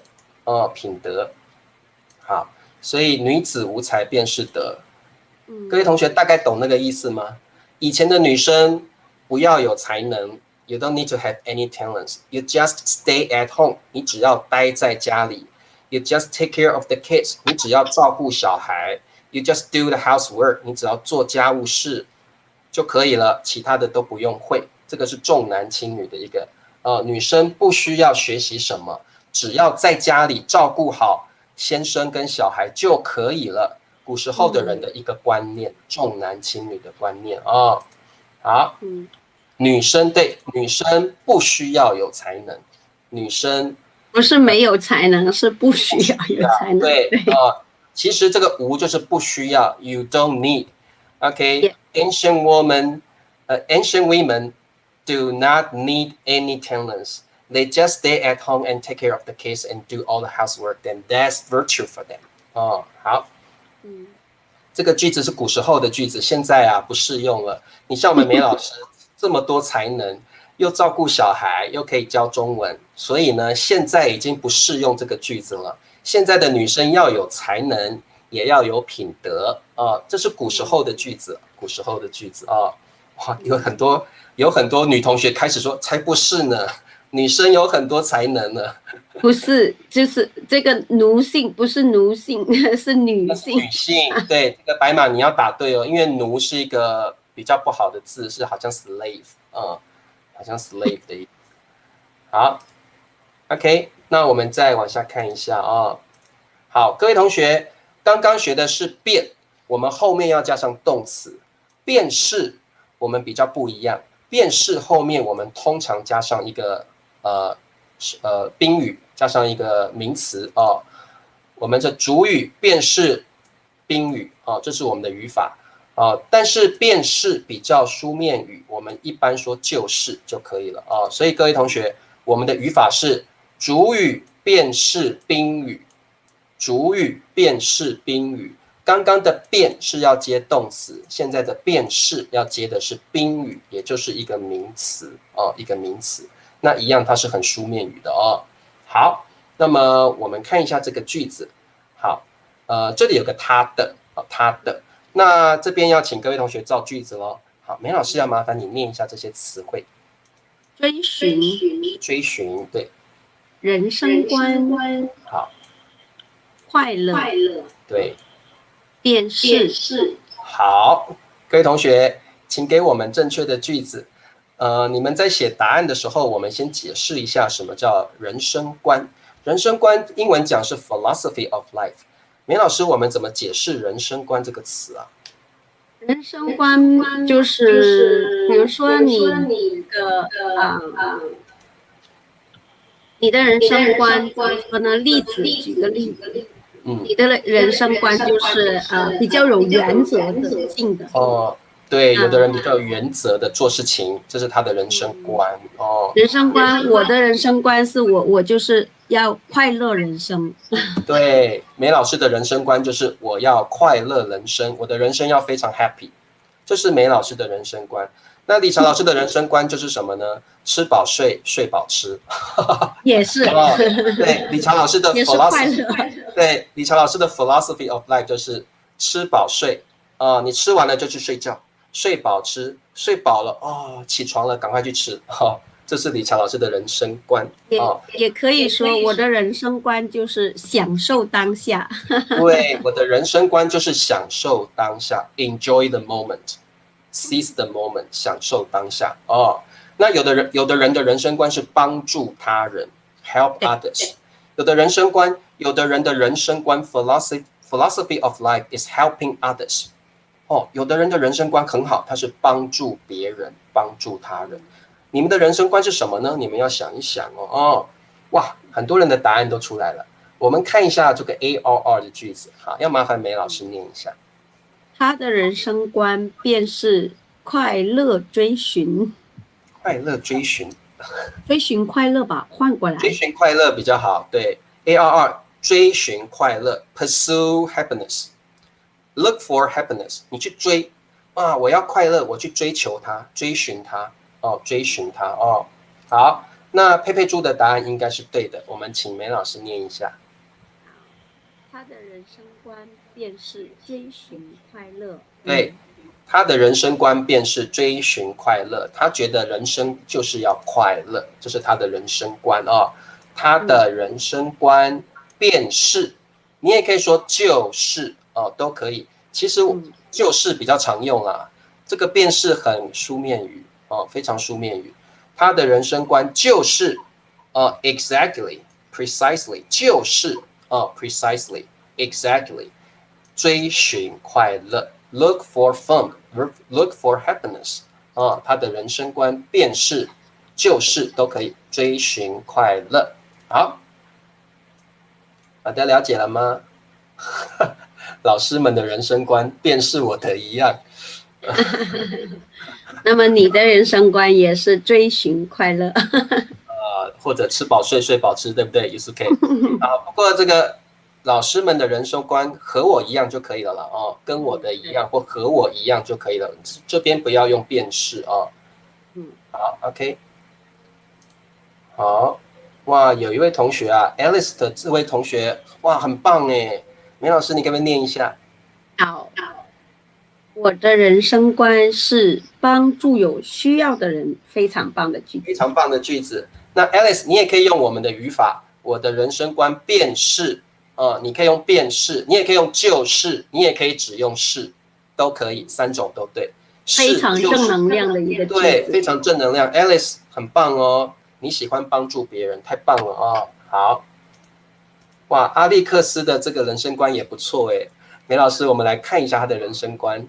品德。好，所以女子无才便是德。各位同学大概懂那个意思吗？以前的女生不要有才能 ，You don't need to have any talents. You just stay at home. 你只要待在家里。You just take care of the kids. 你只要照顾小孩。You just do the housework. 你只要做家务事就可以了，其他的都不用会。这个是重男轻女的一个，女生不需要学习什么，只要在家里照顾好先生跟小孩就可以了。古时候的人的一个观念，重男轻女的观念啊。好，女生不需要有才能，女生不是没有才能，是不需要有才能。对其实这个无就是不需要 ，you don't need。OK，ancient women do not need any talents. They just stay at home and take care of the kids and do all the housework. Then that's virtue for them. 好。这个句子是古时候的句子，现在啊不适用了。你像我们梅老师这么多才能，又照顾小孩，又可以教中文，所以呢，现在已经不适用这个句子了。现在的女生要有才能，也要有品德这是古时候的句子，古时候的句子啊。哇，有很多女同学开始说，才不是呢，女生有很多才能呢。不是，就是这个奴性不是奴性，是女性。女性，对，这个白马你要打对哦，因为奴是一个比较不好的字，是好像 slave，好像 slave 的意思。好 ，OK， 那我们再往下看一下啊。好，各位同学，刚刚学的是便，我们后面要加上动词。便是我们比较不一样，便是后面我们通常加上一个宾语，加上一个名词我们的主语便是宾语这是我们的语法但是便是比较书面语，我们一般说就是就可以了所以各位同学，我们的语法是主语便是宾语，主语便是宾语。刚刚的便是要接动词，现在的便是要接的是宾语，也就是一个名词哦，一个名词。那一样，它是很书面语的哦。好，那么我们看一下这个句子。好，这里有个他的，他的。那这边要请各位同学造句子咯。好，梅老师要麻烦你念一下这些词汇。追寻，追寻，对。人生观，好，快乐，对。辨识，好，各位同学，请给我们正确的句子。你们在写答案的时候，我们先解释一下什么叫人生观。人生观英文讲是 philosophy of life。梅老师，我们怎么解释人生观这个词啊？人生观就是，比如说你的人生观，可能举个例子，你的人生观就是比较有原则性的。哦，对，有的人比较有原则的做事情，这是他的人生观哦。人生观，我的人生观是我就是要快乐人生。对，梅老师的人生观就是我要快乐人生，我的人生要非常 happy， 这是梅老师的人生观。那理查老师的人生观就是什么呢？吃饱睡，睡饱吃。也是。对，理查老师的 philosophy， 对，理查老师的 philosophy of life 就是吃饱睡，你吃完了就去睡觉，睡饱吃，睡饱了起床了赶快去吃，这是理查老师的人生观。也可以说我的人生观就是享受当下。对，我的人生观就是享受当下 ，enjoy the moment。Seize the moment， 享受当下那有的人的人生观是帮助他人 ，help others。有的人的人生观 philosophy of life is helping others。有的人的人生观很好，他是帮助别人，帮助他人。你们的人生观是什么呢？你们要想一想哇，很多人的答案都出来了。我们看一下这个 ARR 的句子，好，要麻烦梅老师念一下。他的人生观便是快乐追寻，快乐追寻，追寻快乐吧，换过来。追寻快乐比较好，对 ，ARR 追寻快乐 ，pursue happiness，look for happiness， 你去追我要快乐，我去追求它，追寻它追寻它好，那佩佩猪的答案应该是对的，我们请梅老师念一下。他的人生观便是追寻快乐。对，他的人生观便是追寻快乐，他觉得人生就是要快乐，这是他的人生观他的人生观便是，你也可以说就是都可以。其实就是比较常用啦，这个便是很书面语非常书面语。他的人生观就是exactly precisely 就是precisely exactly 追寻快乐 look for fun look for happiness 他的人生观便是就是都可以追寻快乐。好，大家了解了吗？老师们的人生观便是我的一样。那么你的人生观也是追寻快乐。或者吃饱睡，睡饱吃，对不对？也是可以。不过这个老师们的人生观和我一样就可以了啦跟我的一样或和我一样就可以了。这边不要用辨识好 ，OK。好，哇，有一位同学Alice 的这位同学，哇，很棒哎，梅老师，你可不可以念一下？好，我的人生观是帮助有需要的人，非常棒的句子。非常棒的句子。那 Alice， 你也可以用我们的语法，我的人生观便是，你可以用便是，你也可以用就是，你也可以只用是，都可以，3种都对。非常正能量的一个句子。对，非常正能量。Alice 很棒你喜欢帮助别人，太棒了好，哇，阿历克斯的这个人生观也不错哎。梅老师，我们来看一下他的人生观。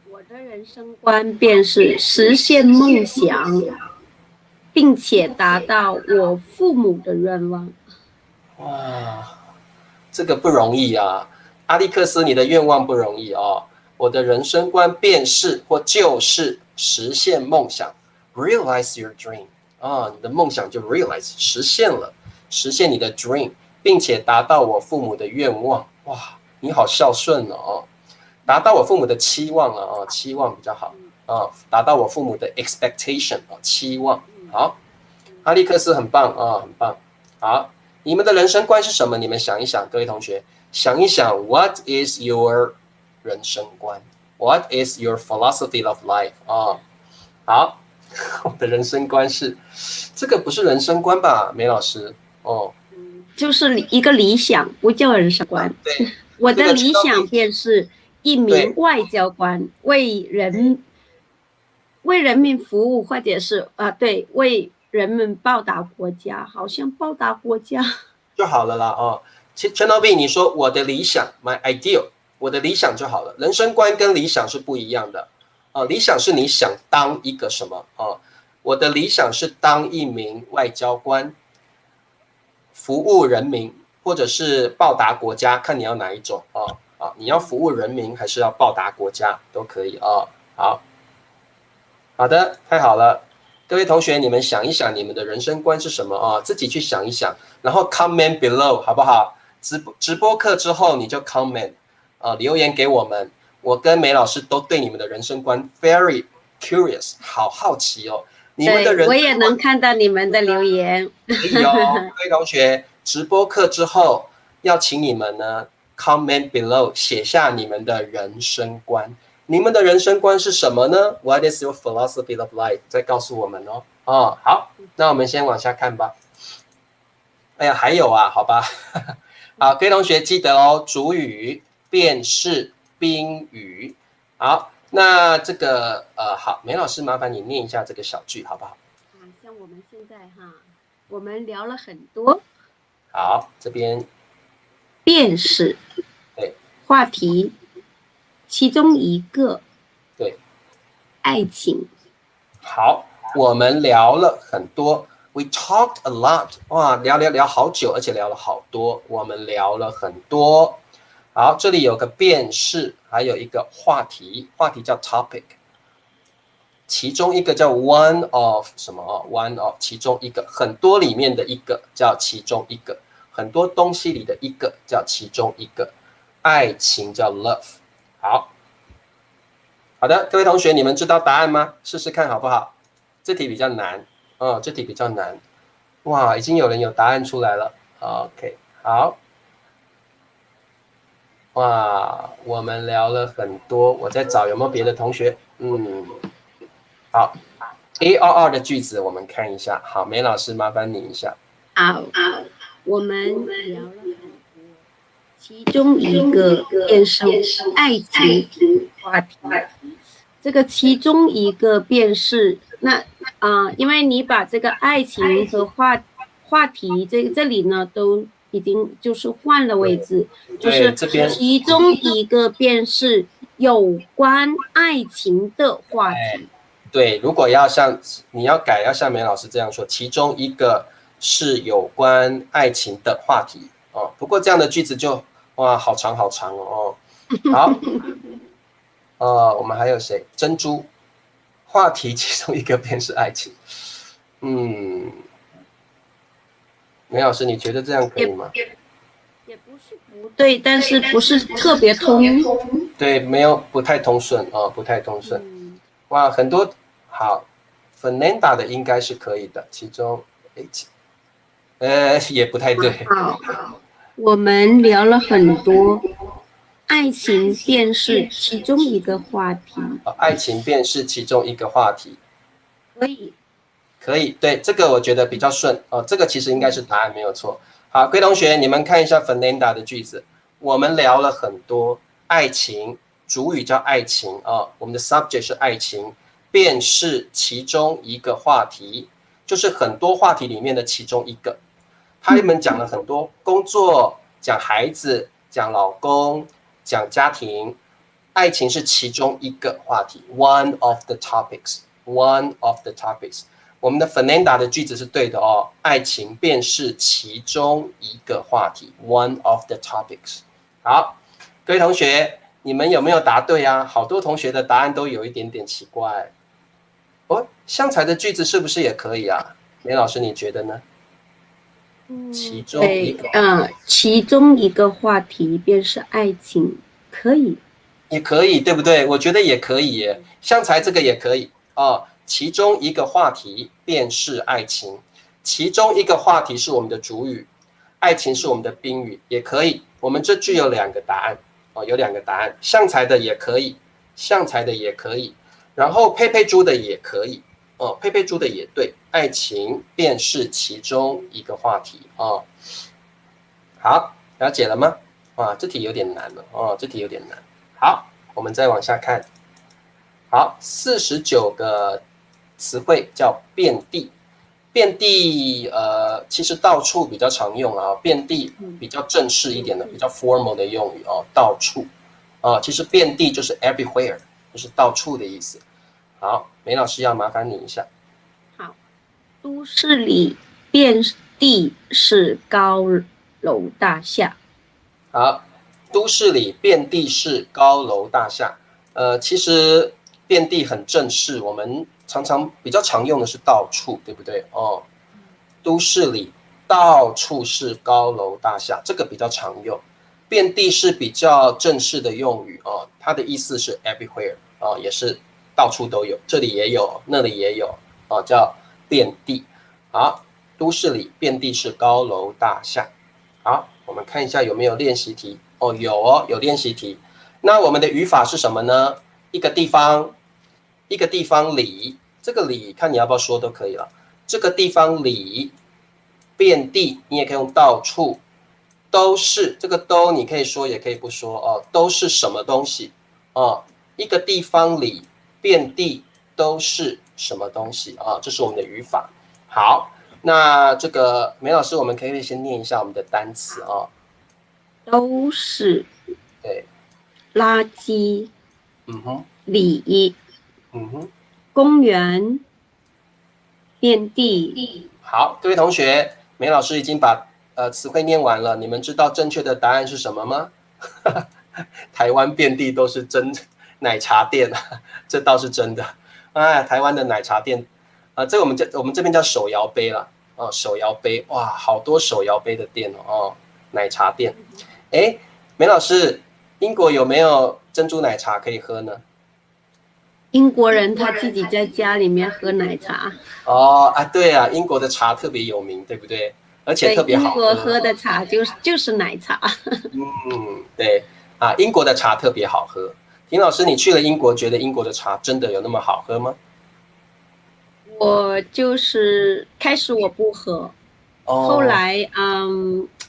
我的人生观便是实现梦想，并且达到我父母的愿望。哇，这个不容易阿历克斯，你的愿望不容易我的人生观便是或就是实现梦想 ，realize your dream 啊，你的梦想就 realize 实现了，实现你的 dream， 并且达到我父母的愿望。哇，你好孝顺哦，达到我父母的期望了啊，期望比较好啊，达到我父母的 expectation 啊，期望。好，阿历克斯很棒啊，很棒。好，你们的人生观是什么？你们想一想，各位同学，想一想 ，What is your 人生观 ？What is your philosophy of life？ 啊，好，我的人生观是，这个不是人生观吧，梅老师？哦，就是一个理想，不叫人生观。对，我的这个理想便是一名对外交官，为人民服务，或者是对，为人们报答国家，好像报答国家。就好了啦哦。陈老斌，你说我的理想 ，my ideal， 我的理想就好了。人生观跟理想是不一样的哦。理想是你想当一个什么哦，我的理想是当一名外交官，服务人民，或者是报答国家，看你要哪一种哦。啊，你要服务人民还是要报答国家都可以哦。好，好的，太好了。各位同学，你们想一想，你们的人生观是什么啊？自己去想一想，然后 comment below 好不好？直播课之后你就 comment 留言给我们。我跟梅老师都对你们的人生观 very curious， 好好奇哦。你们的人生观我也能看到你们的留言。可以哦，各位同学，直播课之后要请你们呢 comment below 写下你们的人生观。你们的人生观是什么呢 ？What is your philosophy of life？ 再告诉我们哦。哦，好，那我们先往下看吧。哎呀，还有啊，好吧。好，各位同学记得哦，主语便是宾语。好，那这个好，梅老师麻烦你念一下这个小句好不好？像我们现在我们聊了很多，好，这边便是对话题，其中一个对。爱情。好，我们聊了很多 ，we talked a lot， 哇，聊好久，而且聊了好多，我们聊了很多。好，这里有个辨识，还有一个话题，话题叫 topic， 其中一个叫 one of 什么哦 ，one of 其中一个，很多里面的一个叫其中一个，很多东西里的一个叫其中一个，爱情叫 love。好。好的，各位同学，你们知道答案吗？试试看好不好？这题比较难，这题比较难。哇，已经有人有答案出来了。OK， 好。哇，我们聊了很多，我在找有没有别的同学。好 ，ARR 的句子我们看一下。好，梅老师麻烦你一下。好，我们聊了很多，其中一个便是爱情话题。这个其中一个便是因为你把这个爱情和话题这里呢都已经就是换了位置，就是其中一个便是有关爱情的话题。对，如果你要改，要像梅老师这样说，其中一个是有关爱情的话题哦。不过这样的句子就哇，好长好长哦。好。我们还有谁？珍珠，话题其中一个便是爱情。梅老师，你觉得这样可以吗？也不是不对，但是不是特别通。对，不太通顺哦，不太通顺。哇，很多好 ，Fernanda 的应该是可以的，其中也不太对。好，我们聊了很多。爱情便是其中一个话题。爱情便是其中一个话题。可以，对，这个我觉得比较顺哦。这个其实应该是答案没有错。好，各位同学，你们看一下 Fernanda 的句子。我们聊了很多爱情，主语叫爱情我们的 subject 是爱情，便是其中一个话题，就是很多话题里面的其中一个。他们讲了很多工作，讲孩子，讲老公。讲家庭，爱情是其中一个话题 ，one of the topics，one of the topics。我们的 Fernanda 的句子是对的哦，爱情便是其中一个话题 ，one of the topics。好，各位同学，你们有没有答对啊？好多同学的答案都有一点点奇怪。香材的句子是不是也可以啊？梅老师你觉得呢？其中一对，个其中一个话题便是爱情，可以。也可以，对不对？我觉得也可以耶，像才这个也可以哦。其中一个话题便是爱情，其中一个话题是我们的主语，爱情是我们的宾语，也可以。我们这句有2个答案哦，有2个答案，像才的也可以，像才的也可以，然后佩佩猪的也可以哦，佩佩猪的也对，爱情便是其中一个话题哦。好，了解了吗？啊，这题有点难了哦，这题有点难。好，我们再往下看。好，49个词汇叫遍地。遍地，其实到处比较常用啊，遍地比较正式一点的，比较 formal 的用语哦，到处其实遍地就是 everywhere， 就是到处的意思。好，梅老师要麻烦你一下。好，都市里遍地是高楼大厦。好，都市里遍地是高楼大厦。其实遍地很正式，我们常常比较常用的是到处，对不对？哦，都市里到处是高楼大厦，这个比较常用。遍地是比较正式的用语哦，它的意思是 everywhere 哦，也是到处都有，这里也有，那里也有哦，叫遍地。好，都市里遍地是高楼大厦。好，我们看一下有没有练习题哦，有练习题。那我们的语法是什么呢？一个地方，一个地方里，这个里看你要不要说都可以了。这个地方里，遍地，你也可以用到处，都是这个都你可以说也可以不说哦，都是什么东西哦？一个地方里，遍地都是什么东西啊？这是我们的语法。好，那这个梅老师，我们可以先念一下我们的单词啊。都是对，垃圾嗯哼，里嗯哼。公园遍地。好，各位同学，梅老师已经把词汇念完了，你们知道正确的答案是什么吗？台湾遍地都是真奶茶店，这倒是真的。哎，台湾的奶茶店，这个我们这边叫手摇杯了，哦，手摇杯，哇，好多手摇杯的店哦，奶茶店。哎，梅老师，英国有没有珍珠奶茶可以喝呢？英国人他自己在家里面喝奶茶。哦，对啊，英国的茶特别有名，对不对？而且对，特别英好喝。国喝的茶就是奶茶。对啊，英国的茶特别好喝。田老师，你去了英国，觉得英国的茶真的有那么好喝吗？我就是开始我不喝，后哦来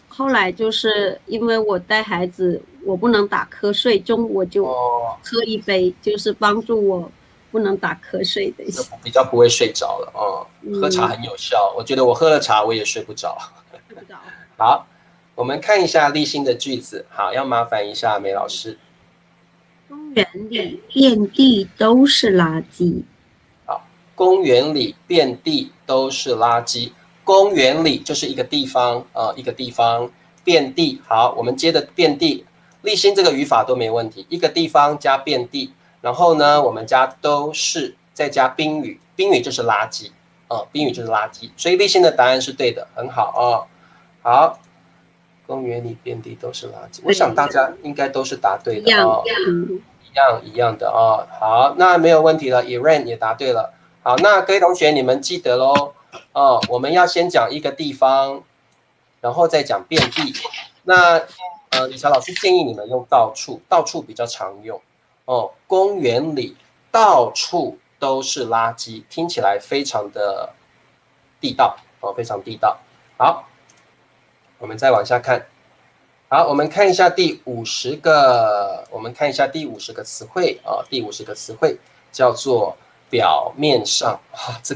后来就是因为我带孩子，我不能打瞌睡，中午我就哦，喝一杯，就是帮助我不能打瞌睡的。就比较不会睡着了哦。喝茶嗯，很有效，我觉得我喝了茶我也睡不着。睡不着。好，我们看一下例行的句子。好，要麻烦一下梅老师。公园里遍地都是垃圾。好，公园里遍地都是垃圾。公园里就是一个地方一个地方遍地。好，我们接的遍地，立新这个语法都没问题。一个地方加遍地，然后呢，我们加都是，再加宾语，宾语就是垃圾宾语就是垃圾。所以立新的答案是对的，很好哦。好，公园里遍地都是垃圾，我想大家应该都是答对的哦。一样的哦。好，那没有问题了 ，Iran 也答对了。好，那各位同学，你们记得喽。我们要先讲一个地方，然后再讲遍地。那李乔老师建议你们用到处，到处比较常用哦。公园里到处都是垃圾，听起来非常的地道哦，非常地道。好，我们再往下看。好，我们看一下第50个，我们看一下第50个词汇第50个词汇叫做表面上这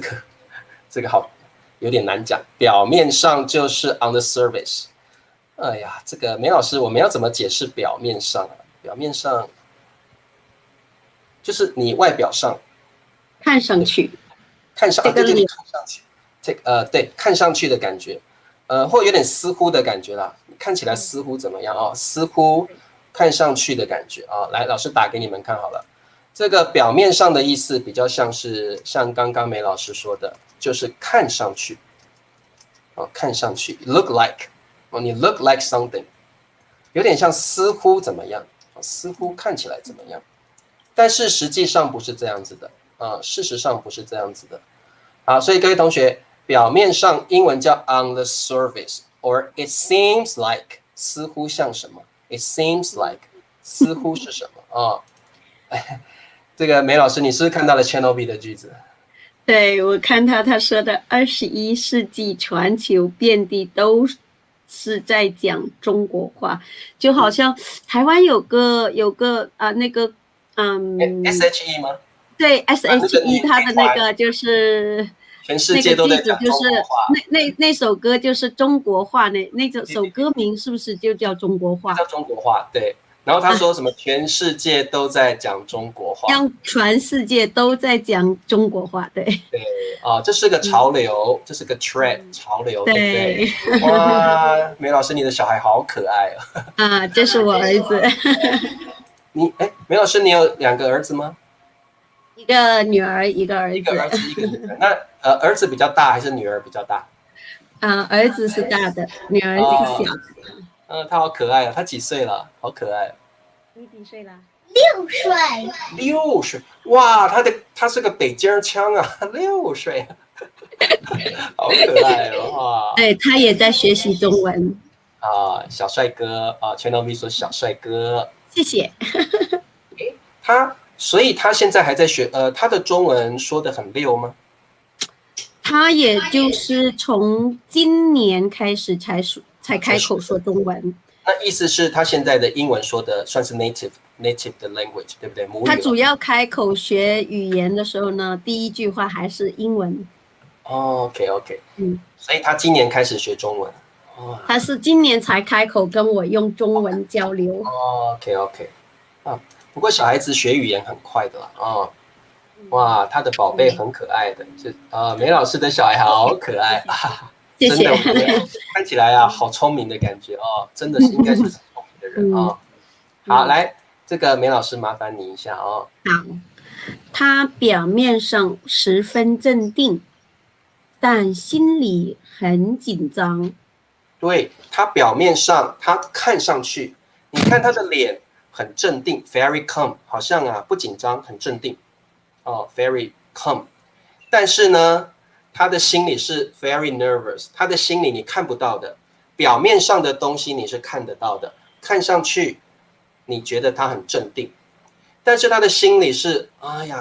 个好有点难讲，表面上就是 on the surface。哎呀，这个梅老师，我们要怎么解释表面上啊？表面上就是你外表上看上去看上对对对，这个脸看上去对，看上去的感觉，或有点似乎的感觉啦，看起来似乎怎么样似乎看上去的感觉来，老师打给你们看好了。这个表面上的意思比较像是像刚刚梅老师说的，就是看上去看上去 look like 你 look like something， 有点像似乎怎么样，似乎看起来怎么样，但是实际上不是这样子的事实上不是这样子的。好，所以各位同学，表面上英文叫 on the surface or it seems like， 似乎像什么 ，it seems like 似乎是什么这个梅老师，你是不是看到了 Channel B 的句子？对，我看他说的21世纪全球遍地都是在讲中国话，就好像台湾有个那个SHE 吗？对 SHE 他的那个就是全世界都在讲中国话，那首歌就是中国话，那首歌名是不是就叫中国话？叫中国话，对。然后他说什么？全世界都在讲中国话，让全世界都在讲中国话，对。对这是个潮流，这是个 trend 潮流，对不对？哇，梅老师，你的小孩好可爱这是我儿子。梅老师，你有2个儿子吗？一个女儿，一个儿子。一个儿子，一个女儿。那儿子比较大还是女儿比较大？儿子是大的，女儿是小的。他好可爱他几岁了？好可爱。你几岁了？6岁。6岁，哇，他是个北京腔6岁，好可爱哇！他也在学习中文小帅哥Channel V 说小帅哥，谢谢。所以他现在还在学，他的中文说得很溜吗？他也就是从今年开始才开口说中文。那意思是他现在的英文说的算是 native 的 language， 对不对？母语。他主要开口学语言的时候呢，第一句话还是英文。OK， 所以他今年开始学中文。他是今年才开口跟我用中文交流。OK， 不过小孩子学语言很快的啦哇，他的宝贝很可爱的，梅老师的小孩好可爱谢谢。真的，看起来好聪明的感觉真的是应该是很聪明的人好，来，这个梅老师麻烦你一下好，他表面上十分镇定，但心里很紧张。对，他表面上，他看上去，你看他的脸很镇定 ，very calm， 好像不紧张，很镇定，very calm。但是呢，他的心里是 very nervous， 他的心里你看不到的，表面上的东西你是看得到的，看上去你觉得他很镇定，但是他的心里是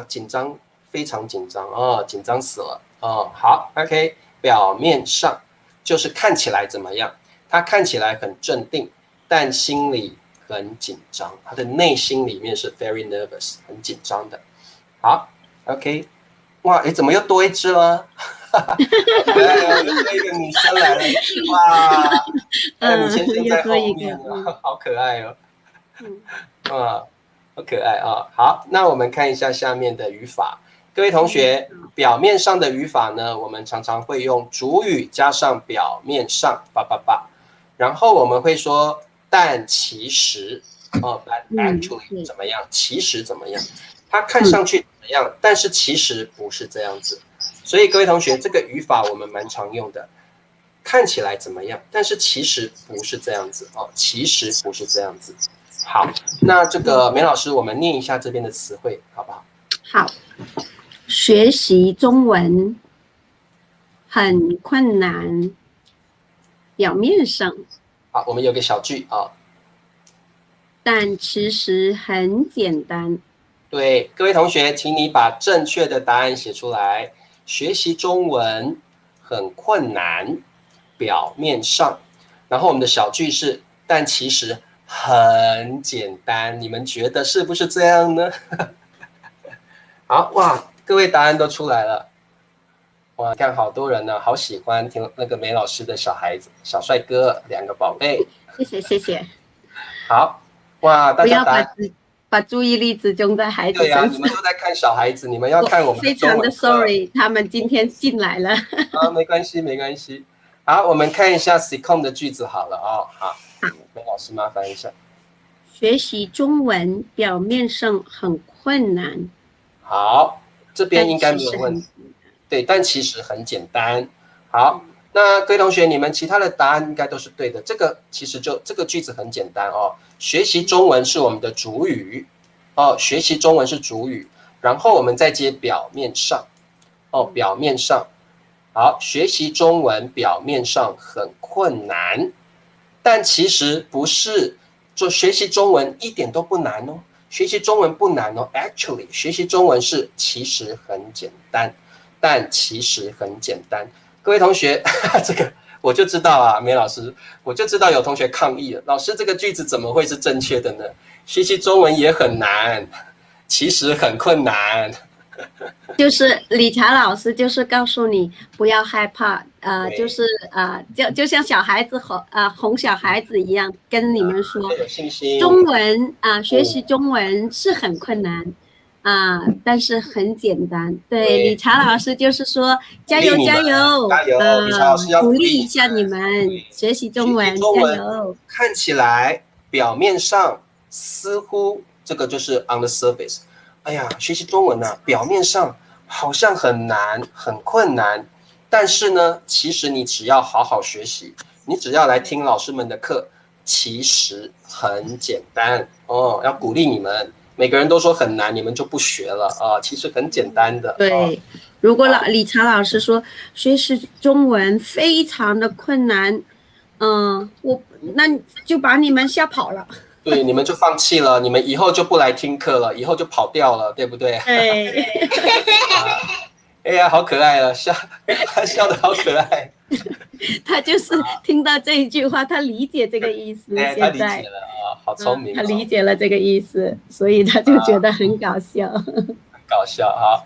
紧张，非常紧张紧张死了好 ，OK， 表面上就是看起来怎么样？他看起来很镇定，但心里很紧张，他的内心里面是 very nervous， 很紧张的。好 ，OK， 哇，怎么又多一只了？又多一个女生来了，哇！你先生在后面好可爱好可爱好，那我们看一下下面的语法。各位同学，表面上的语法呢，我们常常会用主语加上表面上然后我们会说但其实but actually 怎么样？其实怎么样？它看上去怎么样？但是其实不是这样子。所以各位同学，这个语法我们蛮常用的，看起来怎么样？但是其实不是这样子其实不是这样子。好，那这个梅老师，我们念一下这边的词汇，好不好？好，学习中文很困难，表面上。好，我们有个小句但其实很简单。对，各位同学，请你把正确的答案写出来。学习中文很困难，表面上。然后我们的小句是，但其实很简单。你们觉得是不是这样呢？好，哇，各位答案都出来了。哇，看好多人呢，好喜欢听那个梅老师的小孩子、小帅哥，2个宝贝。谢谢。好，哇，大家把注意力集中在孩子身上。对你们都在看小孩子，你们要看我们的中文。非常的 sorry， 他们今天进来了。没关系。好，我们看一下 SICOM 的句子好了好，梅老师麻烦一下。学习中文表面上很困难。好，这边应该没有问题。对，但其实很简单。好，那各位同学，你们其他的答案应该都是对的。这个其实这个句子很简单哦。学习中文是我们的主语哦，学习中文是主语，然后我们再接表面上哦，表面上。好，学习中文表面上很困难，但其实不是，就学习中文一点都不难哦。学习中文不难哦 ，actually， 学习中文是其实很简单，但其实很简单。各位同学，这个我就知道啊，梅老师，我就知道有同学抗议了，老师这个句子怎么会是正确的呢？学习中文也很难，其实很困难。就是理查老师就是告诉你不要害怕，就是就像小孩子哄小孩子一样，跟你们说，有信心。中文学习中文是很困难但是很简单。对，理查老师就是说加油加油，加油！理查老师要鼓励一下你们学习中文，加油！看起来表面上似乎这个就是 on the surface。哎呀，学习中文啊，表面上好像很难、很困难，但是呢，其实你只要好好学习，你只要来听老师们的课，其实很简单哦。要鼓励你们，每个人都说很难，你们就不学了啊。其实很简单的。对，如果理查老师说学习中文非常的困难，那就把你们吓跑了。对，你们就放弃了，你们以后就不来听课了，以后就跑掉了，对不对？对。哎呀，好可爱了，他笑得好可爱。他就是听到这一句话，他理解这个意思。他理解了啊，好聪明。他理解了这个意思，所以他就觉得很搞笑。很搞笑啊！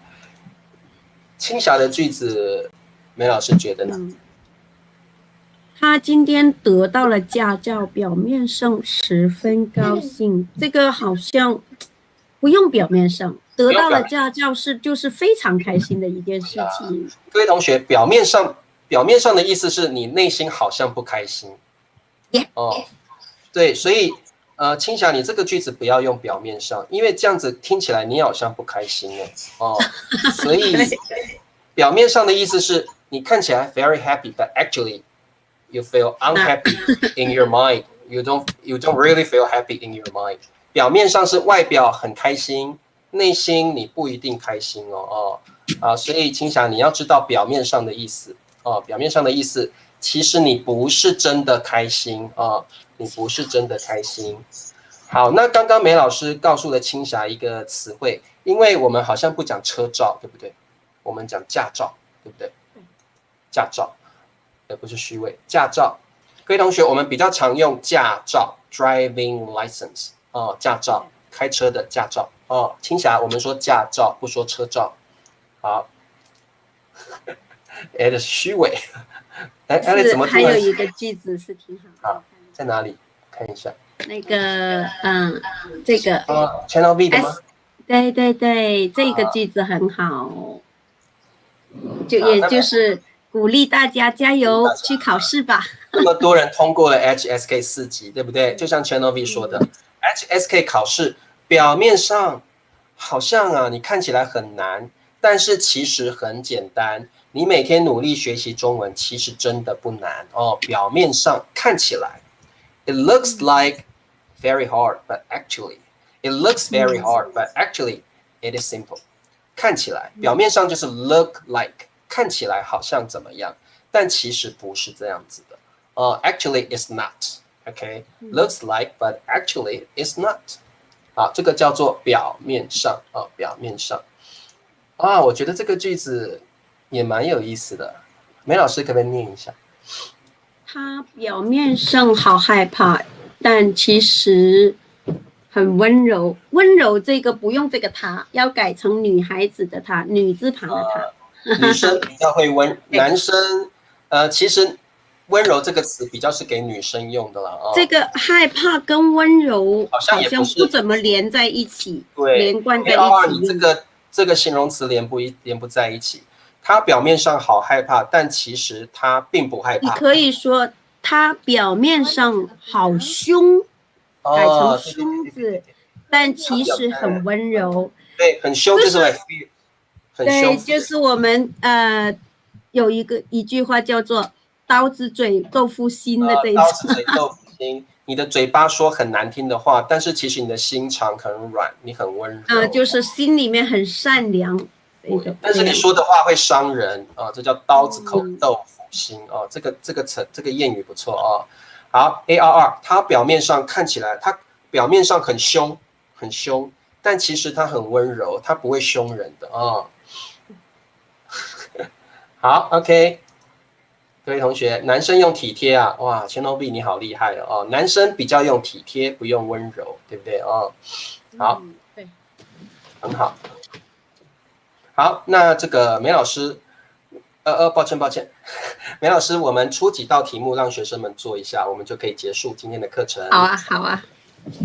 青霞的句子，梅老师觉得呢？他今天得到了驾照，表面上十分高兴。这个好像不用表面上，得到了驾照就是非常开心的一件事情。各位同学，表面上的意思是你内心好像不开心。哦，对，所以青霞，你这个句子不要用表面上，因为这样子听起来你好像不开心哦。所以表面上的意思是你看起来 very happy, but actually you feel unhappy in your mind. You don't really feel happy in your mind. 表面上是外表很开心，内心你不一定开心所以青霞你要知道表面上的意思表面上的意思，其实你不是真的开心你不是真的开心。好，那刚刚梅老师告诉了青霞一个词汇，因为我们好像不讲车照，对不对？我们讲驾照，对不对？驾照。而不是虚伪，驾照。各位同学，我们比较常用驾照 （driving license） 驾照，开车的驾照青霞，我们说驾照，不说车照。好，是虚伪。怎么还有一个句子是挺好的。在哪里？看一下。那个，这个。Channel V 的吗？对，这个句子很好，也就是。鼓励大家加油去考试吧。那么多人通过了 HSK 4级，对不对？就像 Channel V 说的，HSK 考试表面上好像你看起来很难，但是其实很简单。你每天努力学习中文，其实真的不难表面上看起来 ，it looks like very hard, but actually it looks very hard, but actually it is simple。看起来，表面上就是 look like。看起来好像怎么样，但其实不是这样子的。Actually, it's not. Okay, looks like, but actually, it's not. 好，这个叫做表面上表面上。我觉得这个句子也蛮有意思的。梅老师可不可以念一下？他表面上好害怕，但其实很温柔。温柔这个不用这个他，要改成女孩子的她，女字旁的她。女生比较会温，男生其实温柔这个词比较是给女生用的了这个害怕跟温柔好像不怎么连在一起，连贯在一起。你这个形容词连不在一起。他表面上好害怕，但其实他并不害怕。你可以说他表面上好凶，改成凶字，但其实很温柔。对，很凶就是 like fear。对，就是我们有一句话叫做刀子嘴豆腐心的这一刀子种。嘴豆腐心。你的嘴巴说很难听的话，但是其实你的心肠很软，你很温柔。就是心里面很善良。但是你说的话会伤人啊，这叫刀子口豆腐心啊。这个谚语不错啊。好 ，ARR， 它表面上看起来，它表面上很凶，但其实它很温柔，它不会凶人的啊。好 ，OK， 各位同学，男生用体贴啊，哇，千诺比你好厉害哦，男生比较用体贴，不用温柔，对不对啊？好，对，很好。好，那这个梅老师，抱歉，梅老师，我们出几道题目让学生们做一下，我们就可以结束今天的课程。好啊，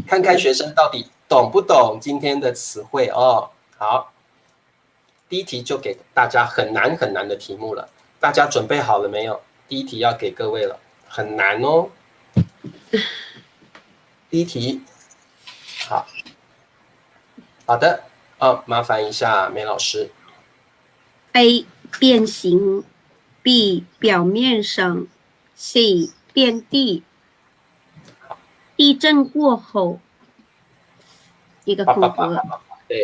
看看学生到底懂不懂今天的词汇哦。好，第一题就给大家很难的题目了，大家准备好了没有？第一题要给各位了，很难哦。第一题，好的，麻烦一下梅老师。A 变形 ，B 表面上 ，C 遍地。地震过后，一个空格，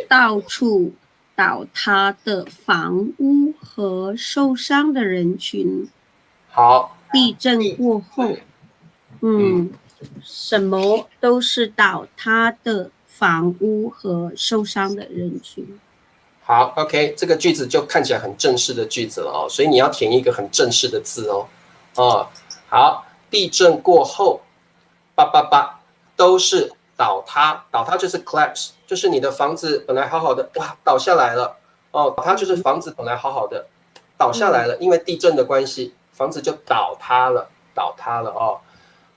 到处倒塌的房屋和受伤的人群。好，地震过后，什么都是倒塌的房屋和受伤的人群。好 ，OK， 这个句子就看起来很正式的句子了哦，所以你要填一个很正式的字哦。好，地震过后，都是倒塌，倒塌就是 collapse， 就是你的房子本来好好的，哇，倒下来了。倒塌就是房子本来好好的，倒下来了，因为地震的关系，房子就倒塌了哦。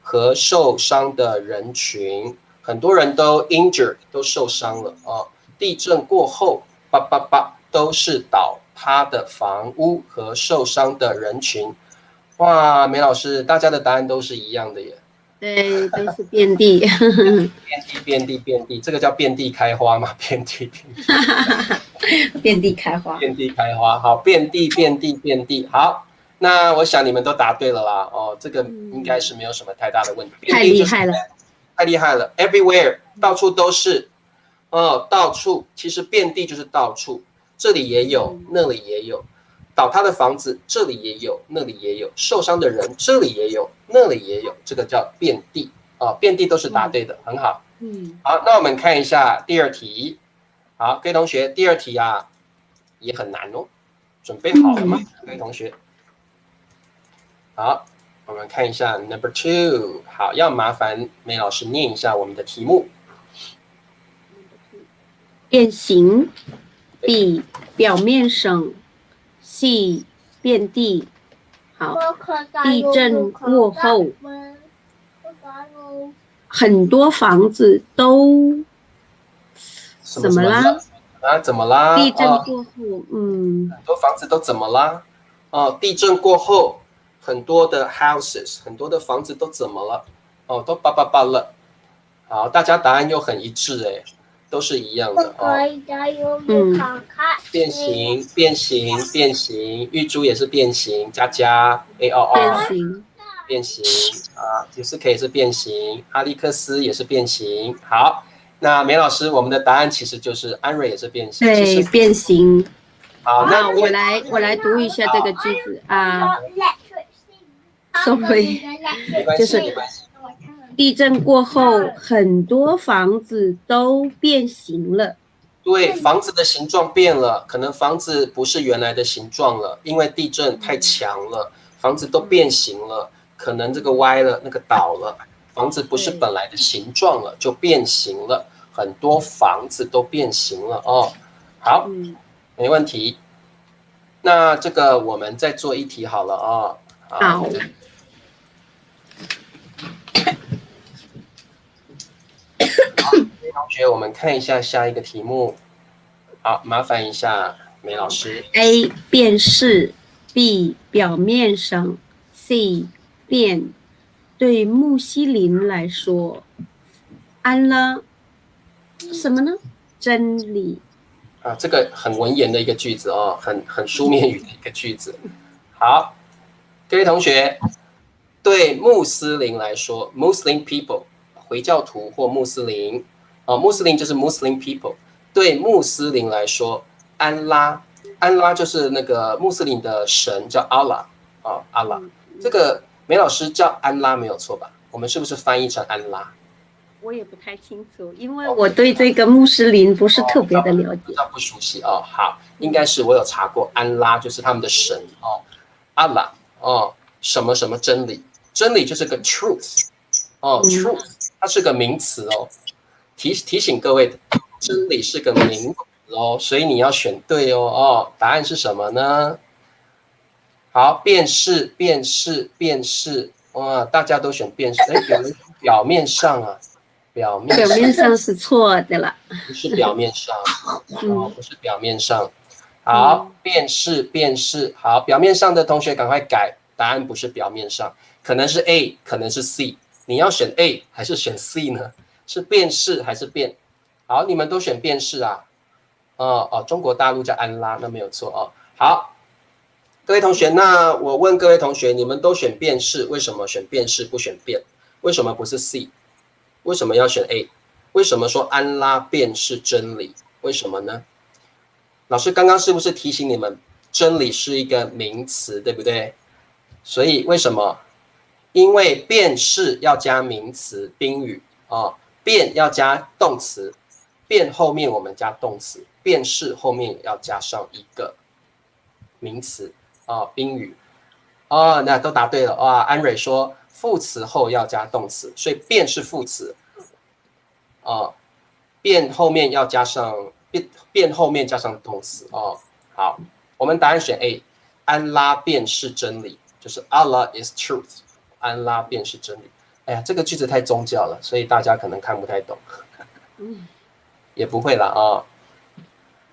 和受伤的人群，很多人都 injured， 都受伤了哦。地震过后。都是倒塌的房屋和受伤的人群。哇，梅老师，大家的答案都是一样的耶。对，都是遍地。遍地，这个叫遍地开花嘛？遍地开花。好，遍地。好，那我想你们都答对了啦。哦，这个应该是没有什么太大的问题。太厉害了 ，everywhere， 到处都是。到处其实遍地就是到处，这里也有，那里也有，倒塌的房子这里也有，那里也有，受伤的人这里也有，那里也有，这个叫遍地遍地都是答对的，很好。好，那我们看一下第二题。好，各位同学，第二题啊也很难哦，准备好了吗？各位同学，好，我们看一下 number 2。好，要麻烦梅老师念一下我们的题目。变形 ，B 表面上 ，C 遍地。好，地震过后，很多房子都怎么啦？怎么啦？地震过后，很多房子都怎么啦？地震过后，很多的 houses， 很多的房子都怎么了？都了。好，大家答案又很一致哎。都是一样的变形，玉珠也是变形，佳佳 ARR 变形尤斯 K 也是变形，阿历克斯也是变形。好，那梅老师，我们的答案其实就是安瑞也是变形。对，变形。好，那我来读一下这个句子sorry， 就是地震过后，很多房子都变形了。对，房子的形状变了，可能房子不是原来的形状了，因为地震太强了，房子都变形了，可能这个歪了，那个倒了，房子不是本来的形状了，就变形了，很多房子都变形了哦。好，没问题。那这个我们再做一题好了哦。好。同学，我们看一下下一个题目。好，麻烦一下梅老师。A 变势 ，B 表面上 ，C 变。对穆希林来说，安拉什么呢？真理。这个很文言的一个句子哦，很书面语的一个句子。好，各位同学，对穆斯林来说 ，Muslim people， 回教徒或穆斯林，穆斯林就是 Muslim people。对穆斯林来说，安拉就是那个穆斯林的神，叫阿拉阿拉。这个梅老师叫安拉没有错吧？我们是不是翻译成安拉？我也不太清楚，因为我对这个穆斯林不是特别的了解，比较不熟悉哦。好，应该是我有查过，安拉就是他们的神哦，阿拉哦，什么什么真理，真理就是个 truth 哦，truth 它是个名词哦，提醒各位，真理是个名词哦，所以你要选对哦。答案是什么呢？好，辨识，哇，大家都选辨识，有人表面上啊。表面上是错的了，不是表面上，不是表面上。好，辨识，好，表面上的同学赶快改，答案不是表面上，可能是 A， 可能是 C， 你要选 A 还是选 C 呢？是辨识还是辨？好，你们都选辨识啊？中国大陆叫安拉，那没有错哦。好，各位同学，那我问各位同学，你们都选辨识，为什么选辨识不选辨？为什么不是 C？为什么要选 A？ 为什么说安拉便是真理？为什么呢？老师刚刚是不是提醒你们，真理是一个名词，对不对？所以为什么？因为便是要加名词宾语便要加动词，便后面我们加动词，便是后面要加上一个名词宾语那都答对了安蕊说副词后要加动词，所以便是副词便后面要加上便后面加上动词好，我们答案选 A， 安拉便是真理，就是 Allah is truth， 安拉便是真理。哎呀，这个句子太宗教了，所以大家可能看不太懂，也不会啦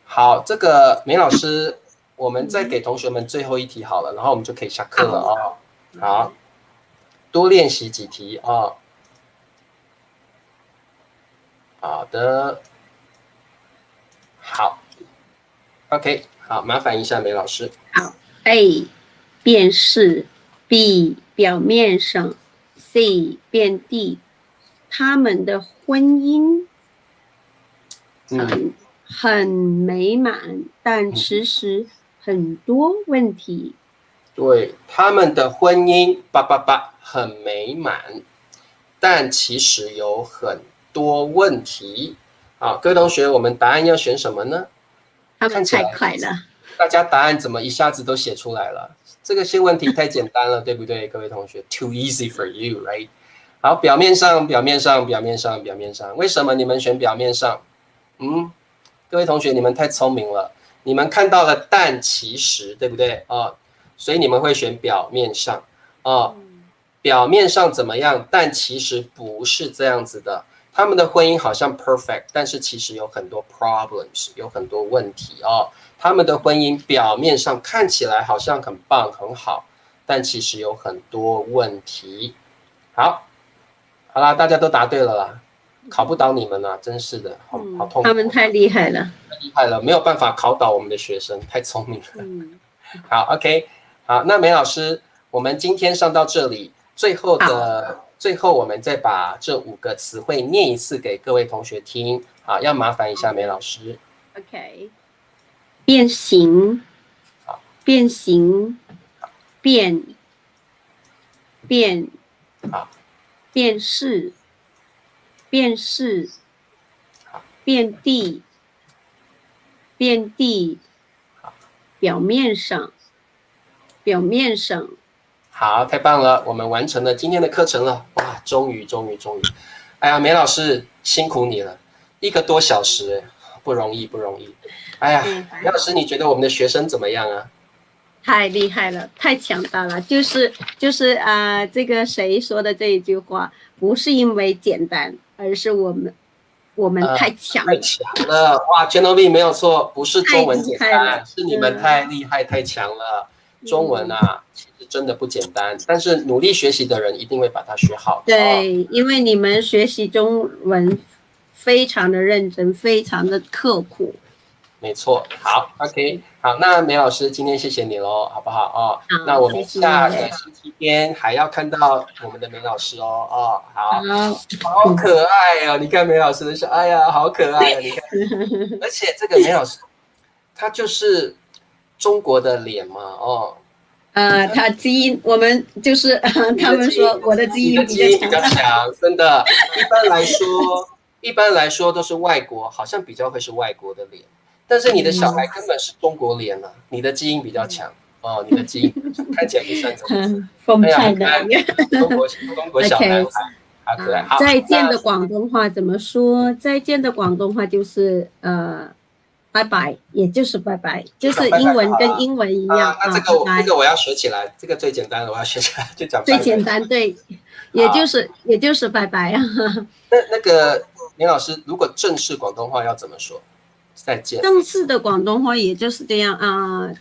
好，这个梅老师，我们再给同学们最后一题好了，然后我们就可以下课了好，多练习几题好的，好 ，OK， 好，麻烦一下梅老师。好 ，A 辨识 ，B 表面上 ，C 遍地，他们的婚姻很美满，但其实很多问题。对，他们的婚姻很美满，但其实有很多问题。好，各位同学，我们答案要选什么呢？他们太快了，大家答案怎么一下子都写出来了？这些问题太简单了，对不对？各位同学 ，too easy for you, right？ 好，表面上，为什么你们选表面上？各位同学，你们太聪明了，你们看到了但其实，对不对所以你们会选表面上表面上怎么样？但其实不是这样子的。他们的婚姻好像 perfect， 但是其实有很多 problems， 有很多问题他们的婚姻表面上看起来好像很棒很好，但其实有很多问题。好啦，大家都答对了啦，考不倒你们了，真是的，好痛苦。他们太厉害了，没有办法考倒我们的学生，太聪明了。好 ，OK， 好，那梅老师，我们今天上到这里，最后我们再把这5个词汇念一次给各位同学听要麻烦一下梅老师。OK， 变形，变形，变识，辨识，遍地，表面上。好，太棒了，我们完成了今天的课程了，哇，终于！哎呀，梅老师辛苦你了，1个多小时，不容易。哎呀，梅老师，你觉得我们的学生怎么样啊？太厉害了，太强大了，就是这个谁说的这一句话，不是因为简单，而是我们太强了，哇 ，Genevieve 没有错，不是中文简单，是你们太厉害太强了。中文其实真的不简单，但是努力学习的人一定会把它学好。对，因为你们学习中文非常的认真，非常的刻苦。没错。好 ，OK， 好，那梅老师今天谢谢你喽，好不好哦？好，那我们谢谢。下个星期天还要看到我们的梅老师哦，哦，好，好，好可爱哦！你看梅老师的笑，哎呀，好可爱哦！你看，而且这个梅老师他就是中国的脸嘛，哦。他基因，我们就是他们说我的基因比较强，真的。一般来说都是外国，好像比较会是外国的脸，但是你的小孩根本是中国脸啊，你的基因比较强哦，你的基因看起来不算这么强，风采的中国小男孩，好可爱。再见的广东话怎么说？再见的广东话就是拜拜，也就是拜拜，就是英文跟英文一样那这个我要学起来，这个最简单的我要学起来，就讲最简单，对，也就是拜拜啊。那个林老师，如果正式广东话要怎么说？再见。正式的广东话也就是这样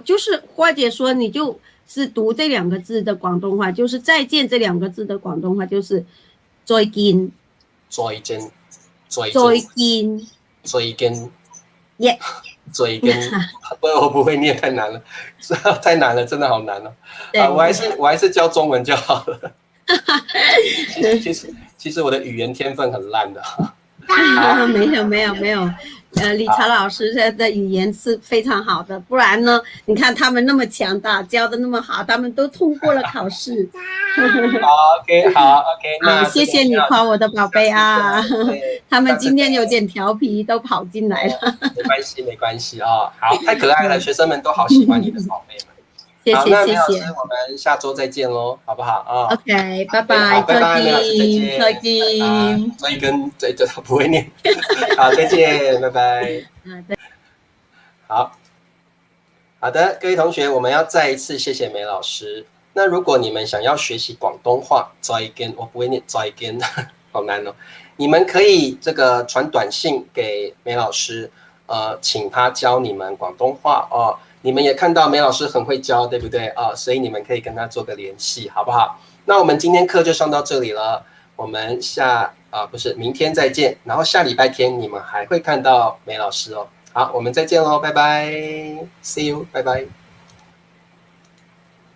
就是或者说你就是读这2个字的广东话，就是再见这2个字的广东话就是再见，再见，再见，再见。耶，追跟我不会念，太难了，太难了，真的好难哦。我还是教中文就好了。其实我的语言天分很烂的。没有，理查老师的语言是非常好的，不然呢，你看他们那么强大，教的那么好，他们都通过了考试。好 OK， 那谢谢你夸我的宝贝啊，他们今天有点调皮，都跑进来了。没关系哦，好，太可爱了，学生们都好喜欢你的宝贝们。谢谢，我们下周再见喽，好不好啊 ？OK， 拜拜，再见，再见，这不会念，好，再见，拜拜。好的，各位同学，我们要再一次谢谢梅老师。那如果你们想要学习广东话，再见，我不会念再见，好难哦。你们可以这个传短信给梅老师，请他教你们广东话哦。你们也看到梅老师很会教，对不对啊？所以你们可以跟他做个联系，好不好？那我们今天课就上到这里了，我们明天再见。然后下礼拜天你们还会看到梅老师哦。好，我们再见喽，拜拜 ，See you， 拜拜。